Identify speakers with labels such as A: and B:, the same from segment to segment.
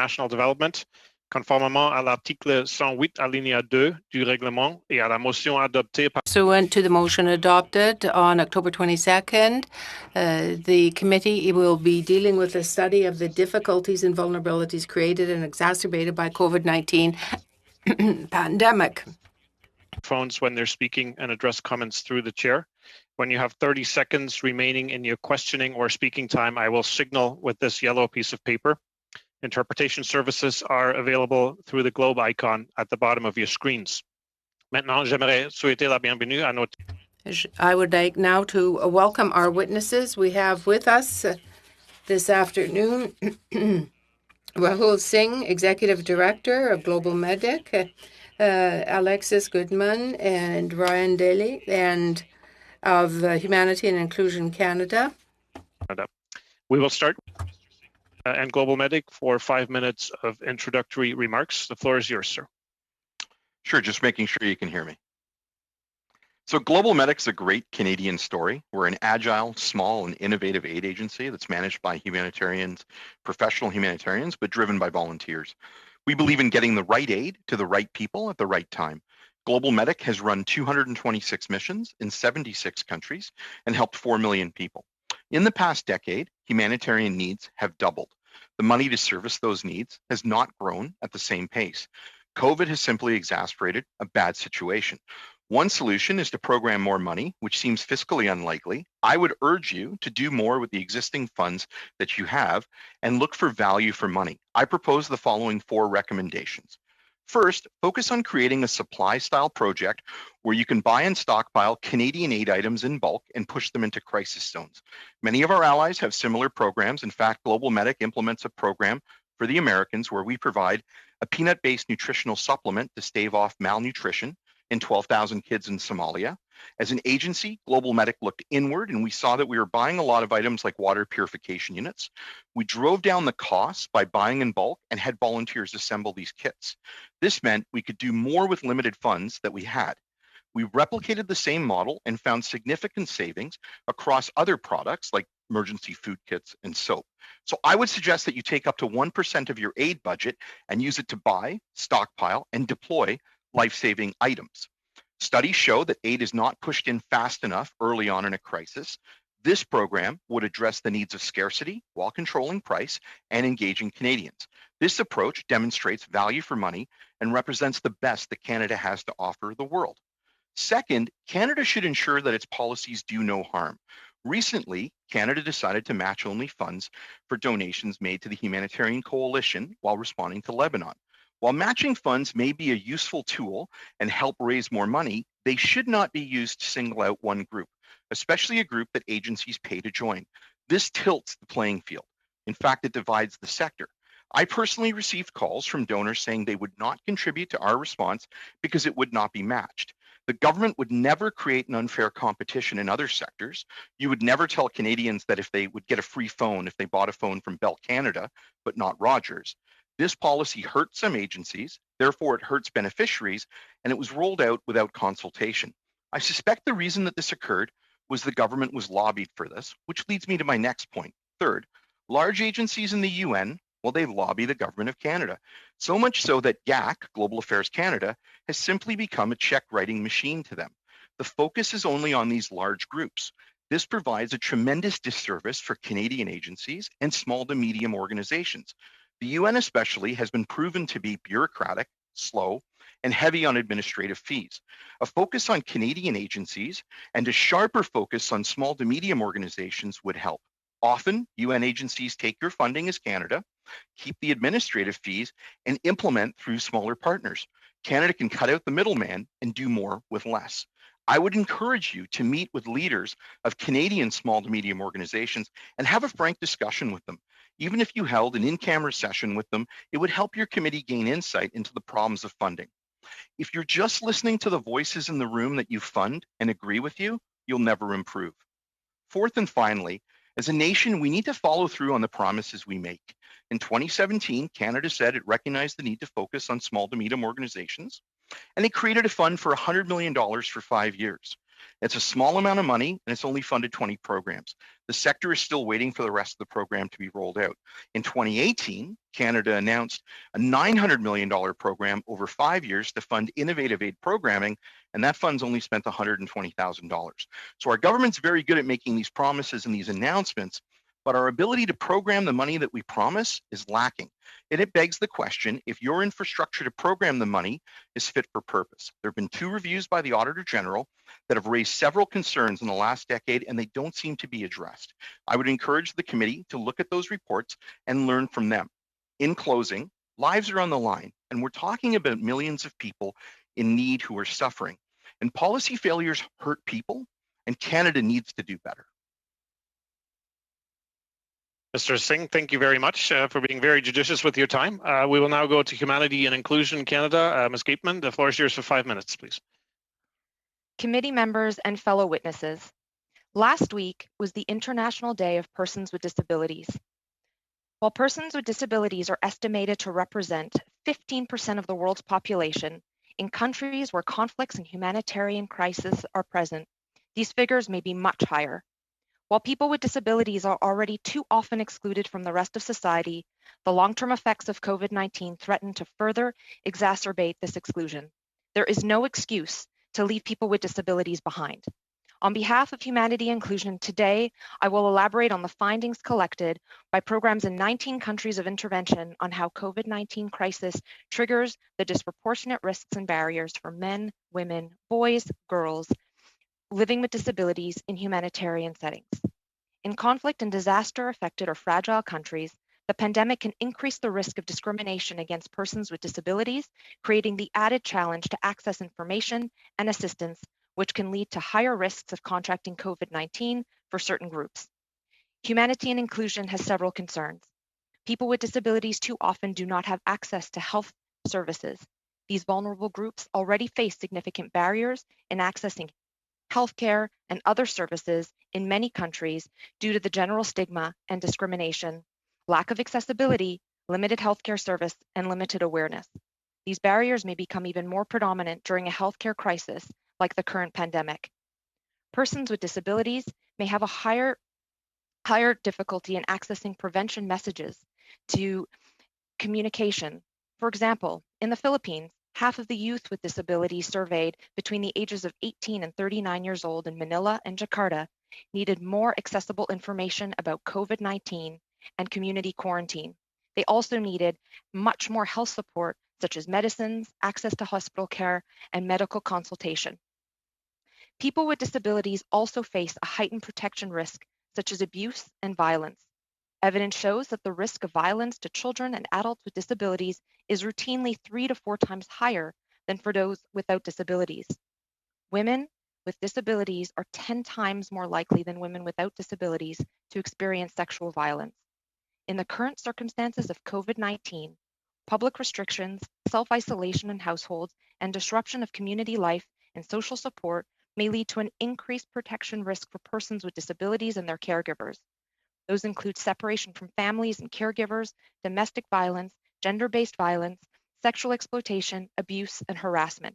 A: international development, conformément à l'article 108 alinéa 2 du règlement et à la motion adoptée par...
B: Pursuant to the motion adopted on October 22nd, the committee will be dealing with a study of the difficulties and vulnerabilities created and exacerbated by COVID-19 pandemic.
A: Phones when they're speaking and address comments through the chair. When you have 30 seconds remaining in your questioning or speaking time, I will signal with this yellow piece of paper. Interpretation services are available through the globe icon at the bottom of your screens. Maintenant, j'aimerais souhaiter la bienvenue à notre...
B: I would like now to welcome our witnesses. We have with us this afternoon Rahul Singh, Executive Director of Global Medic, Alexis Goodman and Ryan Daly, and of Humanity and Inclusion Canada.
A: We will start and Global Medic for 5 minutes of introductory remarks. The floor is yours, sir.
C: Sure, just making sure you can hear me. So Global Medic's a great Canadian story. We're an agile, small, and innovative aid agency that's managed by humanitarians, professional humanitarians, but driven by volunteers. We believe in getting the right aid to the right people at the right time. Global Medic has run 226 missions in 76 countries and helped 4 million people. In the past decade, humanitarian needs have doubled. The money to service those needs has not grown at the same pace. COVID has simply exacerbated a bad situation. One solution is to program more money, which seems fiscally unlikely. I would urge you to do more with the existing funds that you have and look for value for money. I propose the following 4 recommendations. First, focus on creating a supply-style project where you can buy and stockpile Canadian aid items in bulk and push them into crisis zones. Many of our allies have similar programs. In fact, Global Medic implements a program for the Americans where we provide a peanut-based nutritional supplement to stave off malnutrition in 12,000 kids in Somalia. As an agency, Global Medic looked inward and we saw that we were buying a lot of items like water purification units. We drove down the costs by buying in bulk and had volunteers assemble these kits. This meant we could do more with limited funds that we had. We replicated the same model and found significant savings across other products like emergency food kits and soap. So I would suggest that you take up to 1% of your aid budget and use it to buy, stockpile, and deploy life-saving items. Studies show that aid is not pushed in fast enough early on in a crisis. This program would address the needs of scarcity while controlling price and engaging Canadians. This approach demonstrates value for money and represents the best that Canada has to offer the world. Second, Canada should ensure that its policies do no harm. Recently, Canada decided to match only funds for donations made to the Humanitarian Coalition while responding to Lebanon. While matching funds may be a useful tool and help raise more money, they should not be used to single out one group, especially a group that agencies pay to join. This tilts the playing field. In fact, it divides the sector. I personally received calls from donors saying they would not contribute to our response because it would not be matched. The government would never create an unfair competition in other sectors. You would never tell Canadians that if they would get a free phone if they bought a phone from Bell Canada, but not Rogers. This policy hurts some agencies, therefore it hurts beneficiaries, and it was rolled out without consultation. I suspect the reason that this occurred was the government was lobbied for this, which leads me to my next point. Third, large agencies in the UN, well, they lobby the government of Canada. So much so that GAC, Global Affairs Canada, has simply become a check-writing machine to them. The focus is only on these large groups. This provides a tremendous disservice for Canadian agencies and small to medium organizations. The UN especially has been proven to be bureaucratic, slow, and heavy on administrative fees. A focus on Canadian agencies and a sharper focus on small to medium organizations would help. Often, UN agencies take your funding as Canada, keep the administrative fees, and implement through smaller partners. Canada can cut out the middleman and do more with less. I would encourage you to meet with leaders of Canadian small to medium organizations and have a frank discussion with them. Even if you held an in-camera session with them, it would help your committee gain insight into the problems of funding. If you're just listening to the voices in the room that you fund and agree with you, you'll never improve. Fourth and finally, as a nation, we need to follow through on the promises we make. In 2017, Canada said it recognized the need to focus on small to medium organizations, and it created a fund for $100 million for 5 years. It's a small amount of money, and it's only funded 20 programs. The sector is still waiting for the rest of the program to be rolled out. In 2018, Canada announced a $900 million program over 5 years to fund innovative aid programming, and that fund's only spent $120,000. So our government's very good at making these promises and these announcements, but our ability to program the money that we promise is lacking. And it begs the question, if your infrastructure to program the money is fit for purpose. There have been 2 reviews by the Auditor General that have raised several concerns in the last decade, and they don't seem to be addressed. I would encourage the committee to look at those reports and learn from them. In closing, lives are on the line, and we're talking about millions of people in need who are suffering. And policy failures hurt people, and Canada needs to do better.
A: Mr. Singh, thank you very much for being very judicious with your time. We will now go to Humanity and Inclusion Canada. Ms. Gateman, the floor is yours for 5 minutes, please.
D: Committee members and fellow witnesses, last week was the International Day of Persons with Disabilities. While persons with disabilities are estimated to represent 15% of the world's population, in countries where conflicts and humanitarian crises are present, these figures may be much higher. While people with disabilities are already too often excluded from the rest of society, the long-term effects of COVID-19 threaten to further exacerbate this exclusion. There is no excuse to leave people with disabilities behind. On behalf of Humanity Inclusion, today, I will elaborate on the findings collected by programs in 19 countries of intervention on how COVID-19 crisis triggers the disproportionate risks and barriers for men, women, boys, girls, living with disabilities in humanitarian settings. In conflict and disaster-affected or fragile countries, the pandemic can increase the risk of discrimination against persons with disabilities, creating the added challenge to access information and assistance, which can lead to higher risks of contracting COVID-19 for certain groups. Humanity and Inclusion has several concerns. People with disabilities too often do not have access to health services. These vulnerable groups already face significant barriers in accessing healthcare, and other services in many countries due to the general stigma and discrimination, lack of accessibility, limited healthcare service, and limited awareness. These barriers may become even more predominant during a healthcare crisis like the current pandemic. Persons with disabilities may have a higher difficulty in accessing prevention messages to communication. For example, in the Philippines, half of the youth with disabilities surveyed between the ages of 18 and 39 years old in Manila and Jakarta needed more accessible information about COVID-19 and community quarantine. They also needed much more health support, such as medicines, access to hospital care, and medical consultation. People with disabilities also face a heightened protection risk, such as abuse and violence. Evidence shows that the risk of violence to children and adults with disabilities is routinely 3 to 4 times higher than for those without disabilities. Women with disabilities are 10 times more likely than women without disabilities to experience sexual violence. In the current circumstances of COVID-19, public restrictions, self-isolation in households, and disruption of community life and social support may lead to an increased protection risk for persons with disabilities and their caregivers. Those include separation from families and caregivers, domestic violence, gender-based violence, sexual exploitation, abuse, and harassment.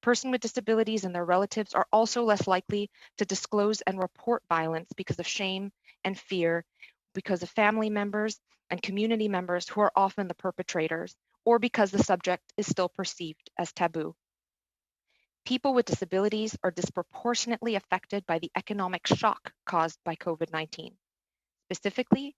D: Persons with disabilities and their relatives are also less likely to disclose and report violence because of shame and fear, because of family members and community members who are often the perpetrators, or because the subject is still perceived as taboo. People with disabilities are disproportionately affected by the economic shock caused by COVID-19. Specifically,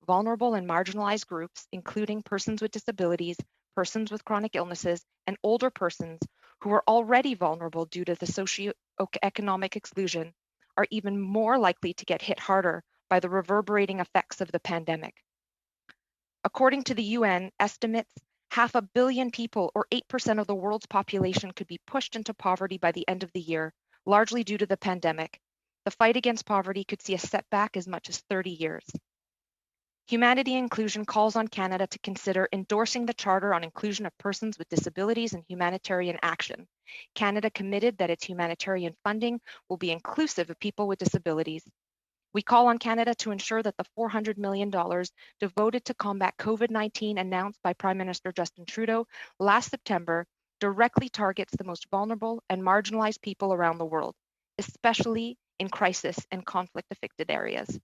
D: vulnerable and marginalized groups, including persons with disabilities, persons with chronic illnesses, and older persons who are already vulnerable due to the socioeconomic exclusion, are even more likely to get hit harder by the reverberating effects of the pandemic. According to the UN estimates, 500 million people, or 8% of the world's population, could be pushed into poverty by the end of the year, largely due to the pandemic. The fight against poverty could see a setback as much as 30 years. Humanity and Inclusion calls on Canada to consider endorsing the Charter on Inclusion of Persons with Disabilities and Humanitarian Action. Canada committed that its humanitarian funding will be inclusive of people with disabilities. We call on Canada to ensure that the $400 million devoted to combat COVID-19 announced by Prime Minister Justin Trudeau last September directly targets the most vulnerable and marginalized people around the world. especially in crisis and conflict-affected areas.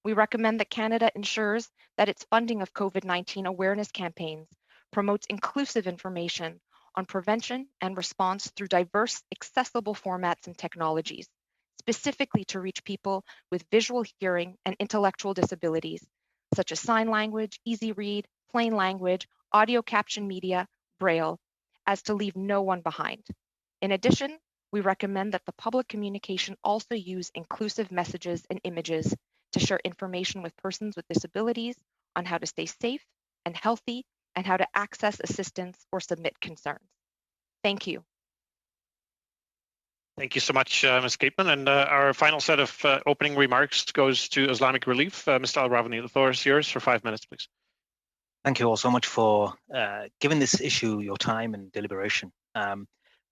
D: We recommend that Canada ensures that its funding of COVID-19 awareness campaigns promotes inclusive information on prevention and response through diverse, accessible formats and technologies, specifically to reach people with visual, hearing, and intellectual disabilities, such as sign language, easy read, plain language, audio caption media, Braille, as to leave no one behind. In addition, we recommend that the public communication also use inclusive messages and images to share information with persons with disabilities on how to stay safe and healthy and how to access assistance or submit concerns. Thank you.
A: Thank you so much, Ms. Gateman. And our final set of opening remarks goes to Islamic Relief. Mr. Al-Ravani, the floor is yours for 5 minutes, please.
E: Thank you all so much for giving this issue your time and deliberation.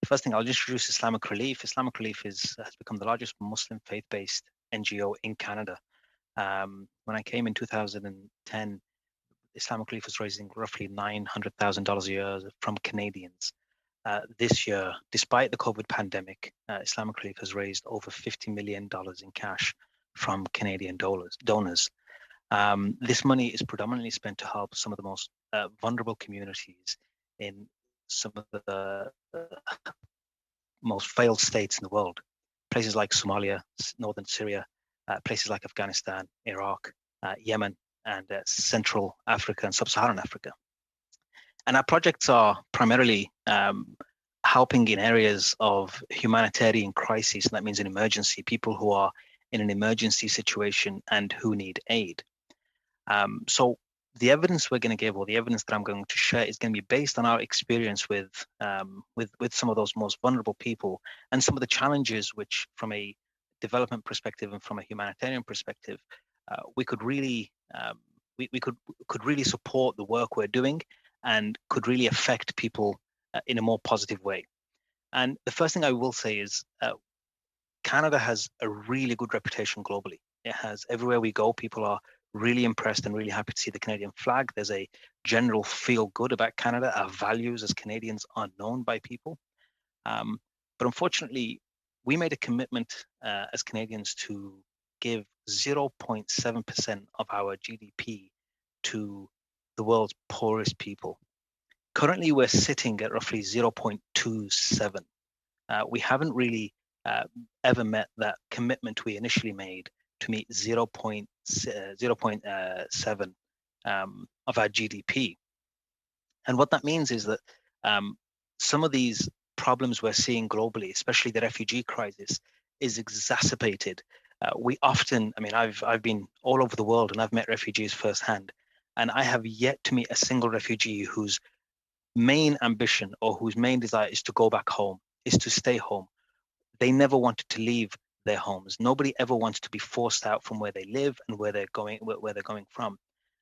E: First thing, I'll just introduce Islamic Relief. Islamic Relief has become the largest Muslim faith-based NGO in Canada. When I came in 2010, Islamic Relief was raising roughly $900,000 a year from Canadians. This year, despite the COVID pandemic, Islamic Relief has raised over $50 million in cash from Canadian donors. This money is predominantly spent to help some of the most vulnerable communities in some of the most failed states in the world. Places like Somalia, northern Syria, places like Afghanistan, Iraq, Yemen, and Central Africa and Sub-Saharan Africa. And our projects are primarily helping in areas of humanitarian crises. That means an emergency, people who are in an emergency situation and who need aid. So the evidence we're going to give, or the evidence that I'm going to share, is going to be based on our experience with some of those most vulnerable people and some of the challenges which, from a development perspective and from a humanitarian perspective, we could really we could really support the work we're doing and could really affect people in a more positive way. And the first thing I will say is Canada has a really good reputation globally. It has, everywhere we go, people are really impressed and really happy to see the Canadian flag. There's a general feel good about Canada. Our values as Canadians are known by people. But unfortunately, we made a commitment as Canadians to give 0.7% of our GDP to the world's poorest people. Currently, we're sitting at roughly 0.27. We haven't really ever met that commitment we initially made to meet 0.7 of our GDP. And what that means is that some of these problems we're seeing globally, especially the refugee crisis, is exacerbated. We often, I mean, I've been all over the world and I've met refugees firsthand, and I have yet to meet a single refugee whose main ambition or whose main desire is to go back home, is to stay home. They never wanted to leave their homes. Nobody ever wants to be forced out from where they live and where they're going from.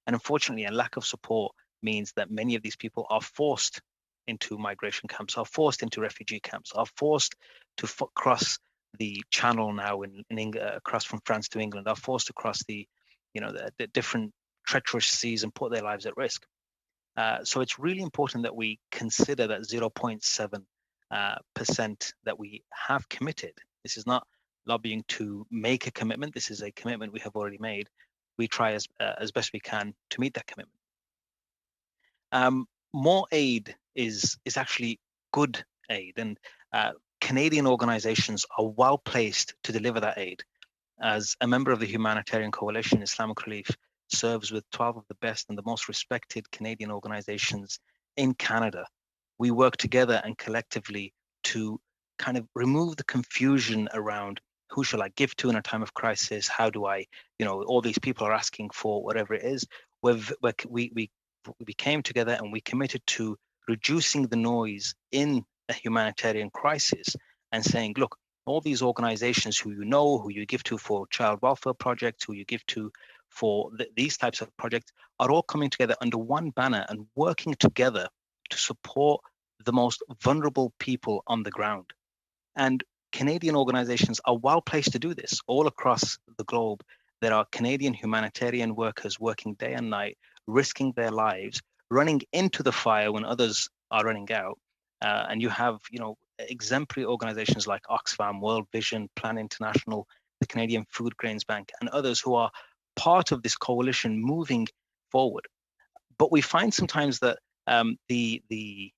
E: And unfortunately, a lack of support means that many of these people are forced into migration camps, are forced into refugee camps, are forced to cross the channel now in England, across from France to England, are forced to cross the different treacherous seas and put their lives at risk. So it's really important that we consider that 0.7% that we have committed. This is not lobbying to make a commitment. This is a commitment we have already made. We try as best we can to meet that commitment. More aid is actually good aid, and Canadian organizations are well placed to deliver that aid. As a member of the Humanitarian Coalition, Islamic Relief serves with 12 of the best and the most respected Canadian organizations in Canada. We work together and collectively to kind of remove the confusion around who shall I give to in a time of crisis? How do I, all these people are asking for whatever it is. We came together and we committed to reducing the noise in a humanitarian crisis and saying, look, all these organizations who you give to for child welfare projects, who you give to for these types of projects, are all coming together under one banner and working together to support the most vulnerable people on the ground. And Canadian organizations are well placed to do this. All across the globe, there are Canadian humanitarian workers working day and night, risking their lives, running into the fire when others are running out. And you have, exemplary organizations like Oxfam, World Vision, Plan International, the Canadian Food Grains Bank, and others who are part of this coalition moving forward. But we find sometimes that the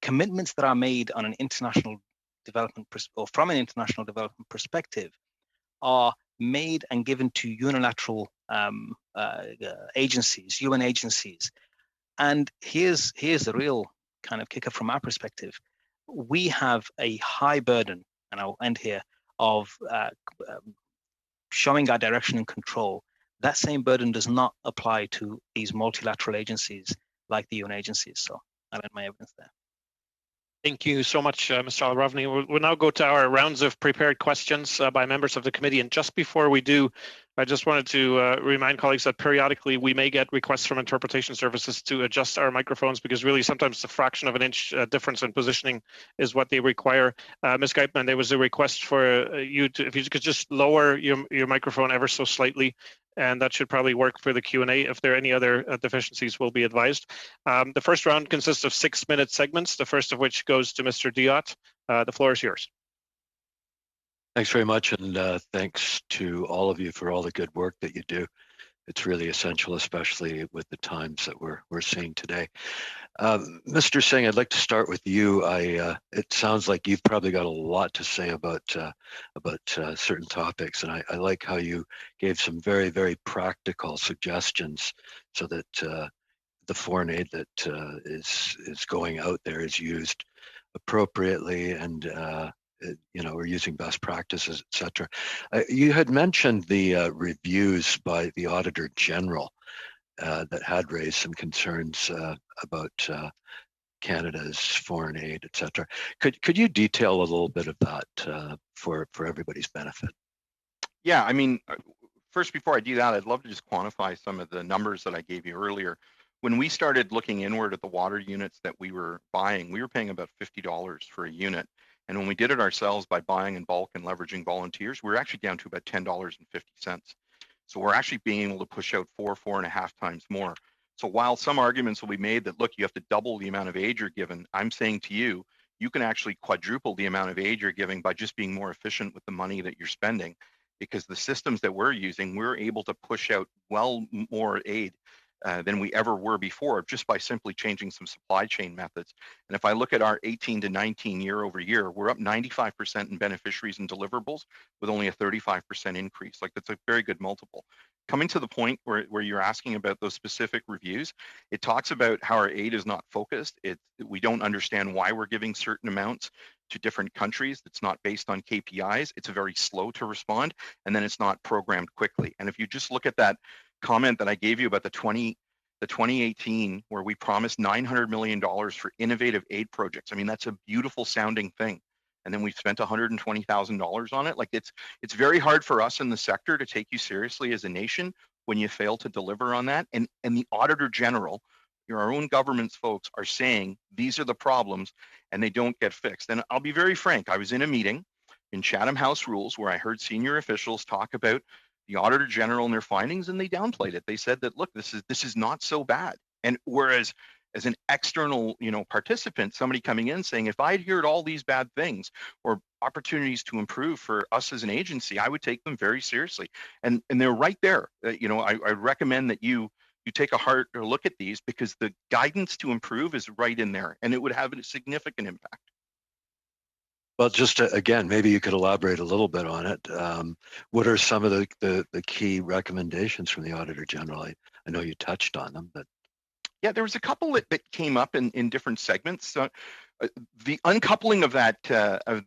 E: commitments that are made on an international development or from an international development perspective are made and given to unilateral agencies, UN agencies. And here's the real kind of kicker from our perspective. We have a high burden, and I'll end here, of showing our direction and control. That same burden does not apply to these multilateral agencies like the UN agencies. So I'll end my evidence there.
A: Thank you so much, Mr. Al-Ravni. We'll now go to our rounds of prepared questions by members of the committee. And just before we do, I just wanted to remind colleagues that periodically we may get requests from interpretation services to adjust our microphones, because really sometimes the fraction of an inch difference in positioning is what they require. Ms. Geitman, there was a request for you to, if you could just lower your microphone ever so slightly, and that should probably work for the Q&A. If there are any other deficiencies, we'll be advised. The first round consists of 6-minute segments, the first of which goes to Mr. Diot. The floor is yours.
F: Thanks very much, and thanks to all of you for all the good work that you do. It's really essential, especially with the times that we're seeing today. Mr. Singh, I'd like to start with you. It sounds like you've probably got a lot to say about certain topics, and I like how you gave some very, very practical suggestions so that the foreign aid that is going out there is used appropriately, and we're using best practices, etc. You had mentioned the reviews by the Auditor General that had raised some concerns about Canada's foreign aid, etc. Could you detail a little bit of that for everybody's benefit?
C: Yeah, I mean, first, before I do that, I'd love to just quantify some of the numbers that I gave you earlier. When we started looking inward at the water units that we were buying, we were paying about $50 for a unit. And when we did it ourselves by buying in bulk and leveraging volunteers, we were actually down to about $10.50. So we're actually being able to push out 4.5 times more. So while some arguments will be made that, look, you have to double the amount of aid you're given, I'm saying to you, you can actually quadruple the amount of aid you're giving by just being more efficient with the money that you're spending. Because the systems that we're using, we're able to push out well more aid than we ever were before, just by simply changing some supply chain methods. And if I look at our 18 to 19 year over year, we're up 95% in beneficiaries and deliverables with only a 35% increase. Like, that's a very good multiple. Coming to the point where you're asking about those specific reviews, it talks about how our aid is not focused. We don't understand why we're giving certain amounts to different countries. It's not based on KPIs. It's very slow to respond, and then it's not programmed quickly. And if you just look at that comment that I gave you about the 2018, where we promised $900 million for innovative aid projects. I mean, that's a beautiful sounding thing. And then we've spent $120,000 on it. Like, it's very hard for us in the sector to take you seriously as a nation when you fail to deliver on that. And the Auditor General, our own government's folks, are saying these are the problems and they don't get fixed. And I'll be very frank, I was in a meeting in Chatham House Rules where I heard senior officials talk about the Auditor General and their findings, and they downplayed it. They said that, look, this is not so bad. And whereas as an external, participant, somebody coming in saying, if I'd heard all these bad things or opportunities to improve for us as an agency, I would take them very seriously. And they're right there. I recommend that you take a hard look at these, because the guidance to improve is right in there, and it would have a significant impact.
F: Well, just again, maybe you could elaborate a little bit on it. What are some of the key recommendations from the Auditor General? I know you touched on them, but
C: yeah, there was a couple that came up in different segments. The uncoupling of that of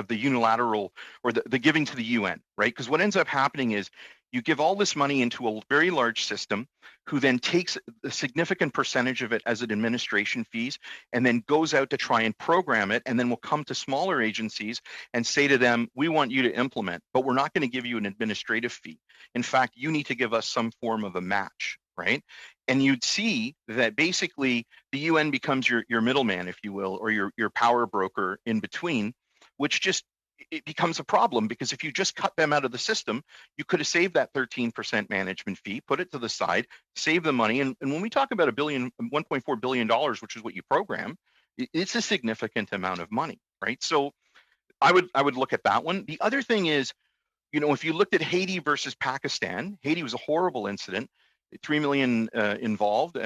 C: the unilateral or the giving to the UN, right? Because what ends up happening is you give all this money into a very large system, who then takes a significant percentage of it as an administration fees, and then goes out to try and program it, and then will come to smaller agencies and say to them, we want you to implement, but we're not going to give you an administrative fee. In fact, you need to give us some form of a match, right? And you'd see that basically the UN becomes your middleman, if you will, or your power broker in between, which just, it becomes a problem, because if you just cut them out of the system, you could have saved that 13% management fee, put it to the side, save the money. And when we talk about $1.4 billion, which is what you program, it's a significant amount of money, right? So I would look at that one. The other thing is, you know, if you looked at Haiti versus Pakistan, Haiti was a horrible incident, 3 million involved.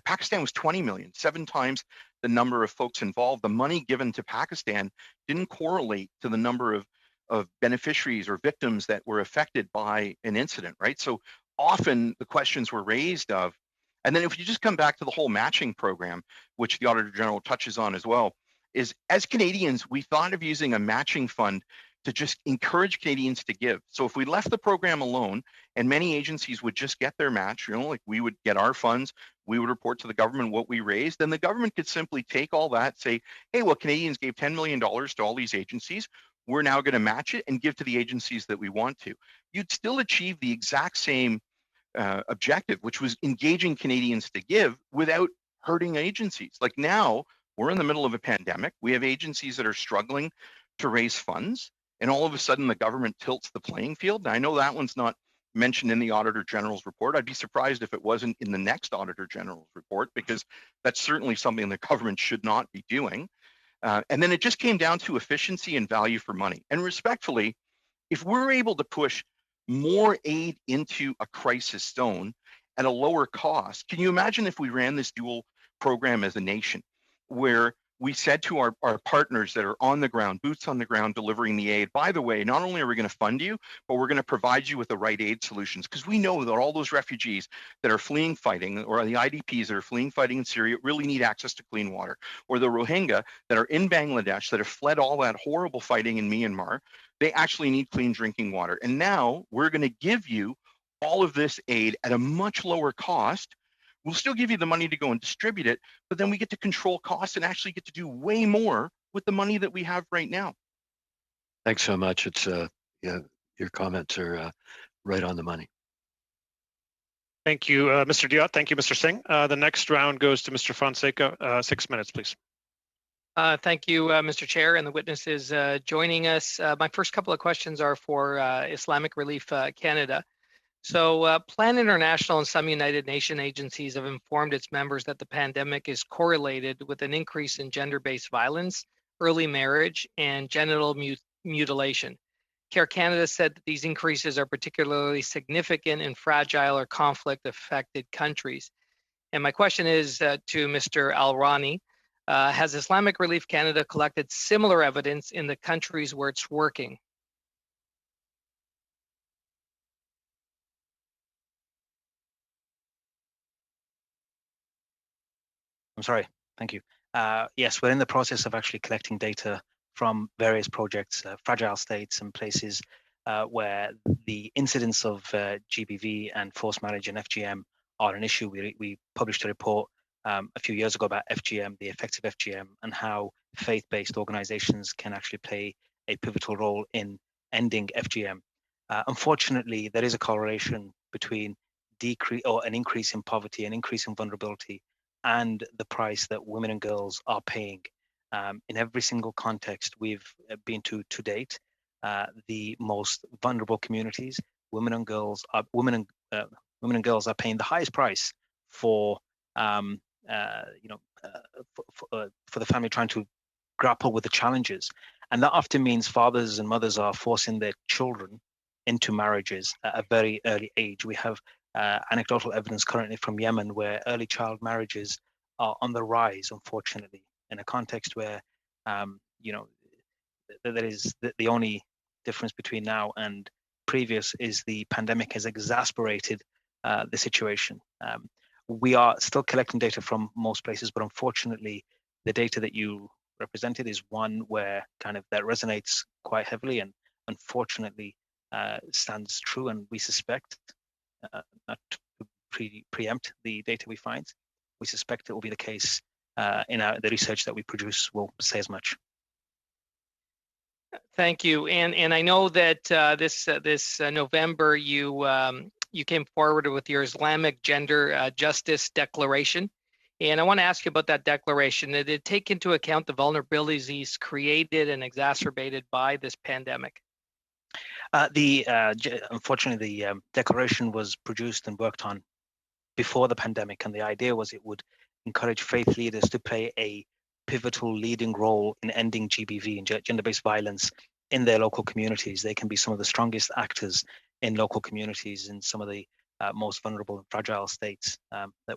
C: Pakistan was 20 million, 7 times the number of folks involved. The money given to Pakistan didn't correlate to the number of beneficiaries or victims that were affected by an incident, right? So often the questions were raised of, and then if you just come back to the whole matching program, which the Auditor General touches on as well, is as Canadians, we thought of using a matching fund to just encourage Canadians to give. So if we left the program alone and many agencies would just get their match, you know, like we would get our funds, we would report to the government what we raised, then the government could simply take all that, say, hey, well, Canadians gave $10 million to all these agencies. We're now going to match it and give to the agencies that we want to. You'd still achieve the exact same objective, which was engaging Canadians to give without hurting agencies. Like now, we're in the middle of a pandemic. We have agencies that are struggling to raise funds, and all of a sudden the government tilts the playing field. And I know that one's not mentioned in the Auditor General's report. I'd be surprised if it wasn't in the next Auditor General's report, because that's certainly something the government should not be doing. And then it just came down to efficiency and value for money. And respectfully, if we're able to push more aid into a crisis zone at a lower cost, can you imagine if we ran this dual program as a nation, where we said to our partners that are on the ground, boots on the ground, delivering the aid, by the way, not only are we going to fund you, but we're going to provide you with the right aid solutions, because we know that all those refugees that are fleeing fighting, or the IDPs that are fleeing fighting in Syria, really need access to clean water, or the Rohingya that are in Bangladesh that have fled all that horrible fighting in Myanmar, they actually need clean drinking water. And now we're going to give you all of this aid at a much lower cost. We'll still give you the money to go and distribute it, but then we get to control costs and actually get to do way more with the money that we have right now.
F: Thanks so much. It's yeah, your comments are right on the money.
A: Thank you, Mr. Diot. Thank you, Mr. Singh. The next round goes to Mr. Fonseca. 6 minutes, please.
G: Thank you, Mr. Chair, and the witnesses joining us. My first couple of questions are for Islamic Relief Canada. So Plan International and some United Nations agencies have informed its members that the pandemic is correlated with an increase in gender-based violence, early marriage, and genital mutilation. Care Canada said that these increases are particularly significant in fragile or conflict-affected countries. And my question is to Mr. Alrani, has Islamic Relief Canada collected similar evidence in the countries where it's working?
E: I'm sorry, thank you. Yes, we're in the process of actually collecting data from various projects, fragile states and places where the incidence of GBV and forced marriage and FGM are an issue. We published a report a few years ago about FGM, the effects of FGM, and how faith-based organizations can actually play a pivotal role in ending FGM. Unfortunately, there is a correlation between an increase in poverty, an increase in vulnerability, and the price that women and girls are paying. In every single context we've been to date, the most vulnerable communities, women and girls are paying the highest price for for the family trying to grapple with the challenges, and that often means fathers and mothers are forcing their children into marriages at a very early age. We have anecdotal evidence currently from Yemen where early child marriages are on the rise, unfortunately, in a context where that is the only difference between now and previous is the pandemic has exacerbated the situation. We are still collecting data from most places, but unfortunately, the data that you represented is one where kind of that resonates quite heavily and unfortunately stands true. And we suspect, not to preempt the data we find, we suspect it will be the case in the research that we produce will say as much.
G: Thank you. And I know that this November you came forward with your Islamic Gender Justice Declaration. And I want to ask you about that declaration. Did it take into account the vulnerabilities created and exacerbated by this pandemic?
E: Unfortunately, the declaration was produced and worked on before the pandemic, and the idea was it would encourage faith leaders to play a pivotal leading role in ending GBV and gender-based violence in their local communities. They can be some of the strongest actors in local communities in some of the most vulnerable and fragile states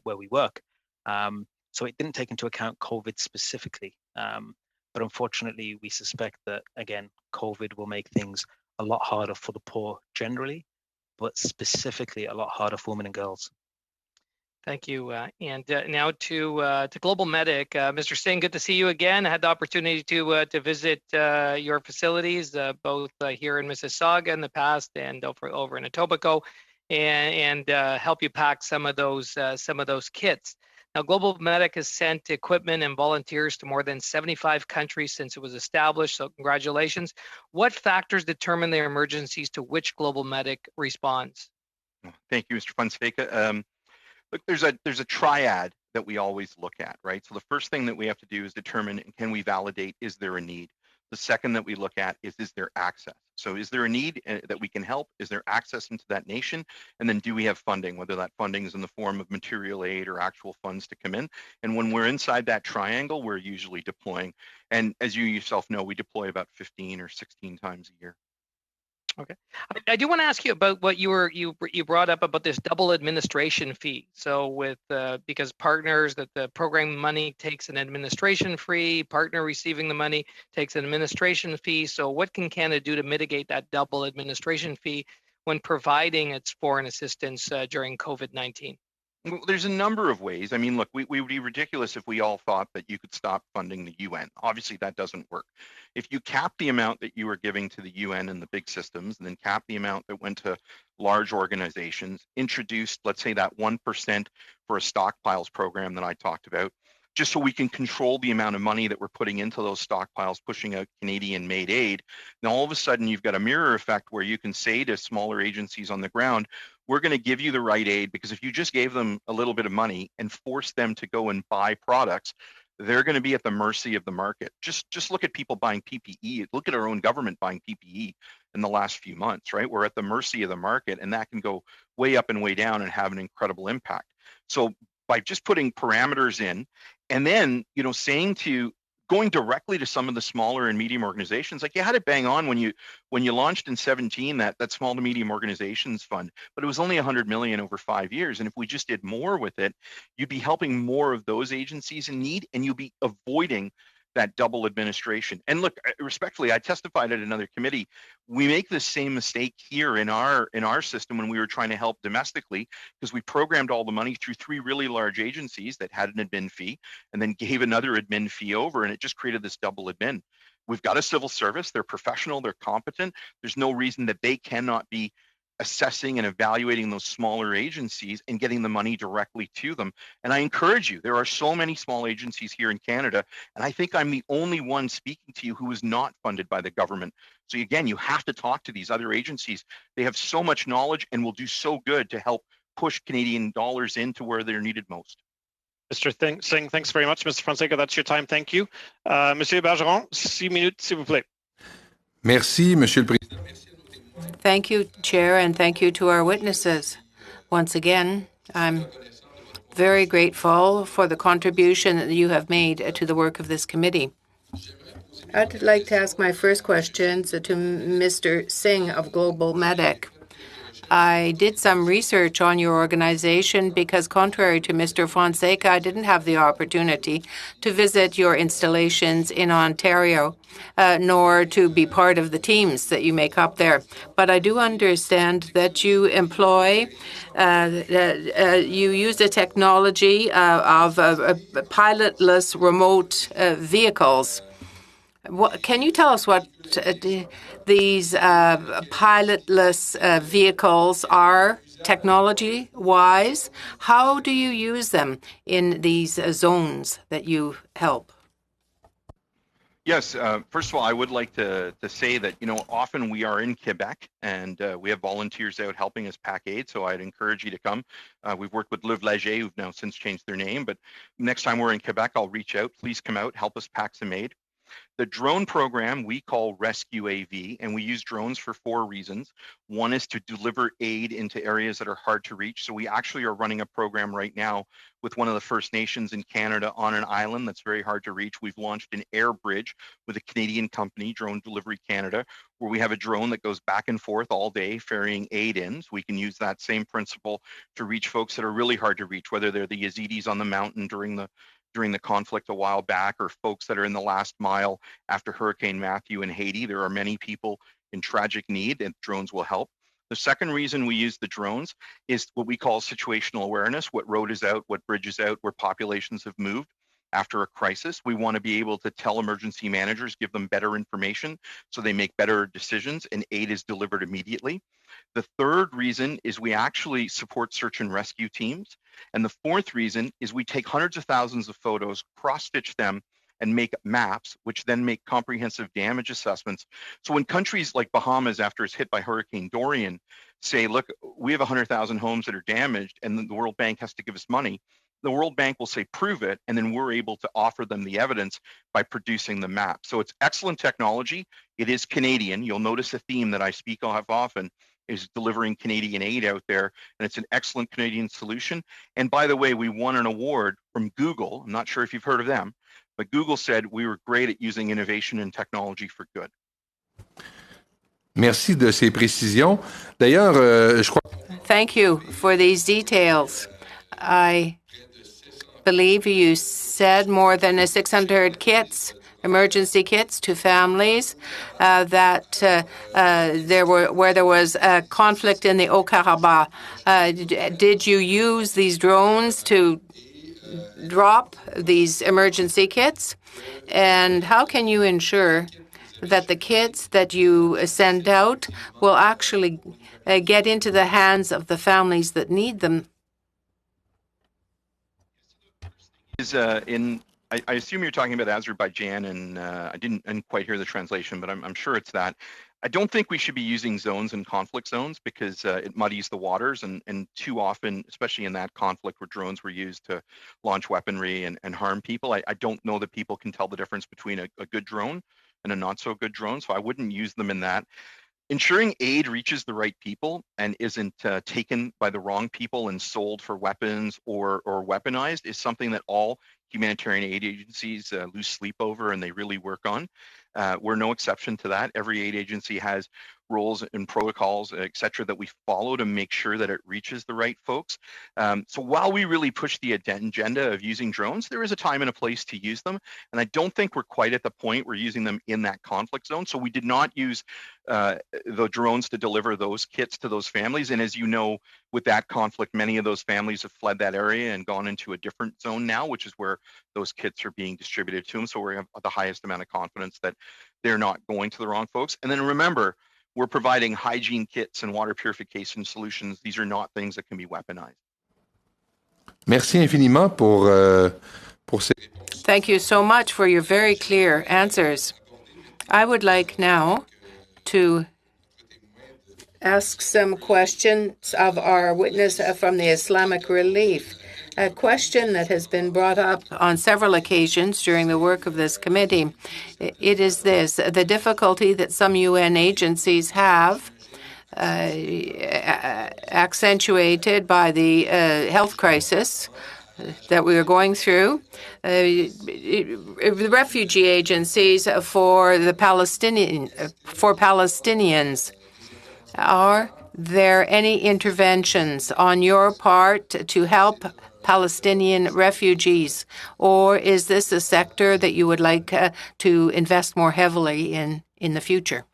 E: where we work. So it didn't take into account COVID specifically. But unfortunately, we suspect that, again, COVID will make things a lot harder for the poor generally, but specifically a lot harder for women and girls.
G: Thank you. And now to Global Medic. Mr. Singh, good to see you again. I had the opportunity to visit your facilities, both here in Mississauga in the past and over in Etobicoke, and help you pack some of those kits. Now, Global Medic has sent equipment and volunteers to more than 75 countries since it was established, so congratulations. What factors determine their emergencies to which Global Medic responds?
C: Thank you, Mr. Fonseca. Look, there's a triad that we always look at, right? So the first thing that we have to do is determine, can we validate, is there a need? The second that we look at is there access? So is there a need that we can help? Is there access into that nation? And then do we have funding, whether that funding is in the form of material aid or actual funds to come in? And when we're inside that triangle, we're usually deploying. And as you yourself know, we deploy about 15 or 16 times a year.
G: Okay, I do want to ask you about what you brought up about this double administration fee. So with because partners that the program money takes an administration fee, partner receiving the money takes an administration fee. So what can Canada do to mitigate that double administration fee when providing its foreign assistance during COVID-19?
C: Well, there's a number of ways. I mean, look, we would be ridiculous if we all thought that you could stop funding the UN. Obviously, that doesn't work. If you cap the amount that you are giving to the UN and the big systems, and then cap the amount that went to large organizations, introduced, let's say, that 1% for a stockpiles program that I talked about, just so we can control the amount of money that we're putting into those stockpiles, pushing out Canadian-made aid. Now, all of a sudden, you've got a mirror effect where you can say to smaller agencies on the ground, we're going to give you the right aid, because if you just gave them a little bit of money and forced them to go and buy products, they're going to be at the mercy of the market. Just look at people buying PPE. Look at our own government buying PPE in the last few months, right? We're at the mercy of the market, and that can go way up and way down and have an incredible impact. So by just putting parameters in, and then, going directly to some of the smaller and medium organizations, like you had it bang on when you launched in 17, that small to medium organizations fund, but it was only 100 million over 5 years. And if we just did more with it, you'd be helping more of those agencies in need, and you'd be avoiding that double administration. And look, respectfully, I testified at another committee. We make the same mistake here in our system when we were trying to help domestically, because we programmed all the money through 3 really large agencies that had an admin fee and then gave another admin fee over, and it just created this double admin. We've got a civil service, they're professional, they're competent. There's no reason that they cannot be assessing and evaluating those smaller agencies and getting the money directly to them. And I encourage you, there are so many small agencies here in Canada, and I think I'm the only one speaking to you who is not funded by the government. So again, you have to talk to these other agencies. They have so much knowledge and will do so good to help push Canadian dollars into where they're needed most.
A: Mr. Singh, thanks very much. Mr. Fonseca, that's your time. Thank you. Monsieur Bergeron, 6 minutes, s'il vous plaît.
H: Merci, Monsieur le Président.
B: Thank you, Chair, and thank you to our witnesses. Once again, I'm very grateful for the contribution that you have made to the work of this committee. I'd like to ask my first questions to Mr. Singh of Global Medic. I did some research on your organization because, contrary to Mr. Fonseca, I didn't have the opportunity to visit your installations in Ontario, nor to be part of the teams that you make up there. But I do understand that you employ, you use the technology of pilotless remote vehicles. Can you tell us what these pilotless vehicles are technology-wise? How do you use them in these zones that you help?
C: Yes, first of all, I would like to say that, often we are in Quebec, and we have volunteers out helping us pack aid, so I'd encourage you to come. We've worked with Live Léger, who've now since changed their name, but next time we're in Quebec, I'll reach out. Please come out, help us pack some aid. The drone program we call Rescue AV, and we use drones for 4 reasons. One is to deliver aid into areas that are hard to reach. So we actually are running a program right now with one of the First Nations in Canada on an island that's very hard to reach. We've launched an air bridge with a Canadian company, Drone Delivery Canada, where we have a drone that goes back and forth all day ferrying aid in. So we can use that same principle to reach folks that are really hard to reach, whether they're the Yazidis on the mountain during the conflict a while back, or folks that are in the last mile after Hurricane Matthew in Haiti. There are many people in tragic need, and drones will help. The second reason we use the drones is what we call situational awareness: what road is out, what bridge is out, where populations have moved after a crisis. We want to be able to tell emergency managers, give them better information so they make better decisions, and aid is delivered immediately. The third reason is we actually support search and rescue teams. And the fourth reason is we take hundreds of thousands of photos, cross-stitch them, and make maps, which then make comprehensive damage assessments. So when countries like Bahamas, after it's hit by Hurricane Dorian, say, look, we have 100,000 homes that are damaged and the World Bank has to give us money, the World Bank will say, prove it, and then we're able to offer them the evidence by producing the map. So it's excellent technology. It is Canadian. You'll notice a theme that I speak of often is delivering Canadian aid out there, and it's an excellent Canadian solution. And by the way, we won an award from Google. I'm not sure if you've heard of them, but Google said we were great at using innovation and technology for good.
H: Merci de ces précisions. D'ailleurs, je crois.
B: Thank you for these details. I believe you said more than 600 kits, emergency kits to families that where there was a conflict in the Haut-Karabakh. Did you use these drones to drop these emergency kits? And how can you ensure that the kits that you send out will actually get into the hands of the families that need them?
C: I assume you're talking about Azerbaijan, and I didn't quite hear the translation, but I'm sure it's that. I don't think we should be using zones and conflict zones because it muddies the waters, and too often, especially in that conflict where drones were used to launch weaponry and harm people, I don't know that people can tell the difference between a good drone and a not so good drone, so I wouldn't use them in that. Ensuring aid reaches the right people and isn't taken by the wrong people and sold for weapons or weaponized is something that all humanitarian aid agencies lose sleep over and they really work on. We're no exception to that. Every aid agency has rules and protocols, et cetera, that we follow to make sure that it reaches the right folks. So while we really push the agenda of using drones, there is a time and a place to use them. And I don't think we're quite at the point we're using them in that conflict zone. So we did not use the drones to deliver those kits to those families. And as you know, with that conflict, many of those families have fled that area and gone into a different zone now, which is where those kits are being distributed to them. So we have the highest amount of confidence that they're not going to the wrong folks. And then remember, we're providing hygiene kits and water purification solutions. These are not things that can be weaponized.
H: Merci infiniment pour ces...
B: Thank you so much for your very clear answers. I would like now to ask some questions of our witness from the Islamic Relief. A question that has been brought up on several occasions during the work of this committee. It is this: the difficulty that some UN agencies have, accentuated by the health crisis that we are going through, the refugee agencies for Palestinians. Are there any interventions on your part to help Palestinian refugees, or is this a sector that you would like to invest more heavily in the future?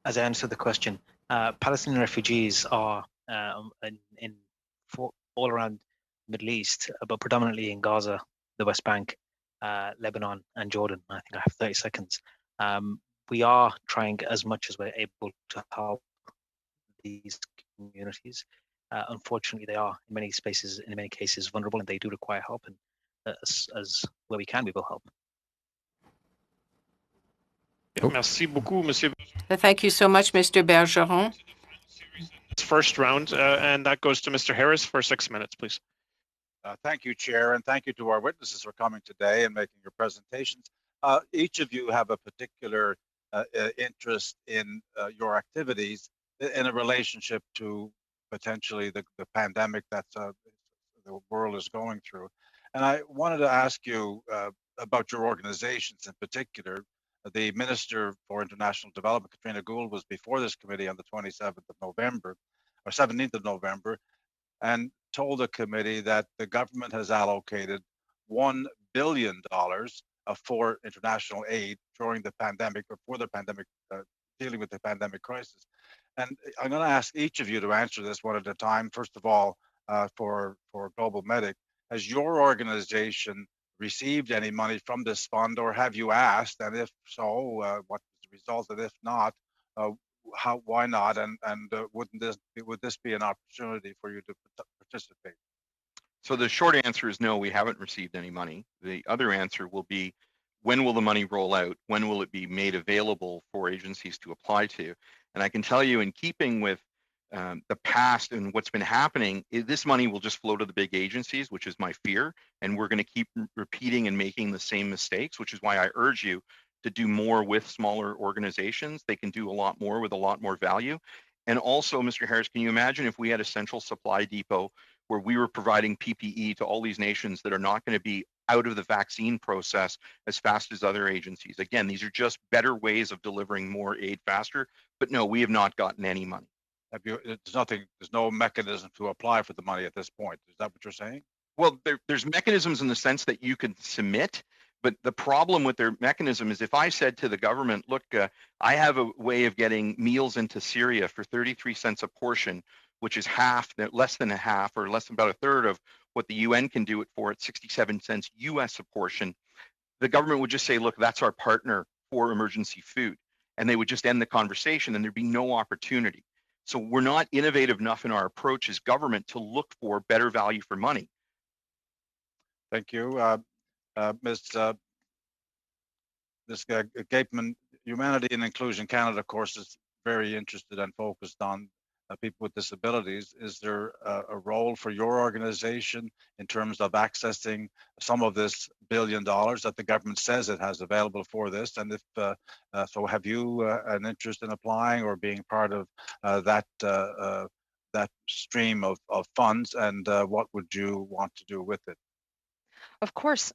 E: As I answered the question, Palestinian refugees are all around the Middle East, but predominantly in Gaza, the West Bank, Lebanon, and Jordan. I think I have 30 seconds. We are trying as much as we're able to help these communities. Unfortunately, they are in many cases vulnerable, and they do require help. And as where we can, we will help.
A: Merci beaucoup, Monsieur.
B: Thank you so much, Mr. Bergeron.
A: First round, and that goes to Mr. Harris for 6 minutes, please.
I: Thank you, Chair, and thank you to our witnesses for coming today and making your presentations. Each of you have a particular interest in your activities in a relationship to potentially the pandemic that the world is going through. And I wanted to ask you about your organizations in particular. The Minister for International Development, Katrina Gould, was before this committee on the 27th of November, or 17th of November, and told the committee that the government has allocated $1 billion for international aid during the pandemic, or for the pandemic, dealing with the pandemic crisis. And I'm going to ask each of you to answer this one at a time. First of all, for Global Medic, has your organization received any money from this fund, or have you asked? And if so, what is the result? And if not, why not? And would this be an opportunity for you to participate?
C: So the short answer is no, we haven't received any money. The other answer will be, when will the money roll out? When will it be made available for agencies to apply to? And I can tell you, in keeping with the past and what's been happening, this money will just flow to the big agencies, which is my fear. And we're going to keep repeating and making the same mistakes, which is why I urge you to do more with smaller organizations. They can do a lot more with a lot more value. And also, Mr. Harris, can you imagine if we had a central supply depot where we were providing PPE to all these nations that are not going to be out of the vaccine process as fast as other agencies? Again, these are just better ways of delivering more aid faster. But no, we have not gotten any money.
I: There's no mechanism to apply for the money at this point. Is that what you're saying?
C: Well, there's mechanisms in the sense that you can submit, but the problem with their mechanism is if I said to the government, look, I have a way of getting meals into Syria for 33 cents a portion, which is less than a half, or less than about a third of what the UN can do it for at 67 cents US a portion, the government would just say, look, that's our partner for emergency food. And they would just end the conversation and there'd be no opportunity. So we're not innovative enough in our approach as government to look for better value for money.
I: Thank you. Ms. Gateman, Humanity and Inclusion Canada, of course, is very interested and focused on people with disabilities. Is there a role for your organization in terms of accessing some of this $1 billion that the government says it has available for this? And if so, have you an interest in applying or being part of that stream of funds? And what would you want to do with it?
D: Of course,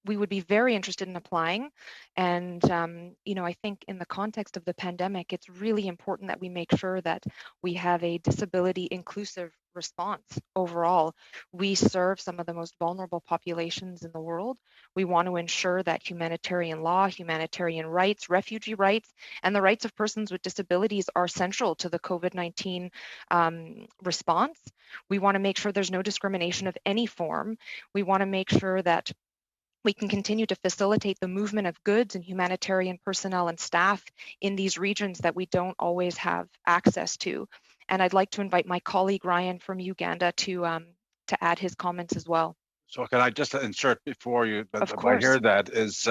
D: we would be very interested in applying. And, I think in the context of the pandemic, it's really important that we make sure that we have a disability inclusive response overall. We serve some of the most vulnerable populations in the world. We want to ensure that humanitarian law, humanitarian rights, refugee rights, and the rights of persons with disabilities are central to the COVID-19 response. We want to make sure there's no discrimination of any form. We want to make sure that we can continue to facilitate the movement of goods and humanitarian personnel and staff in these regions that we don't always have access to. And I'd like to invite my colleague Ryan from Uganda to add his comments as well.
I: So can I just insert before you,
D: Of
I: I
D: course.
I: hear that, is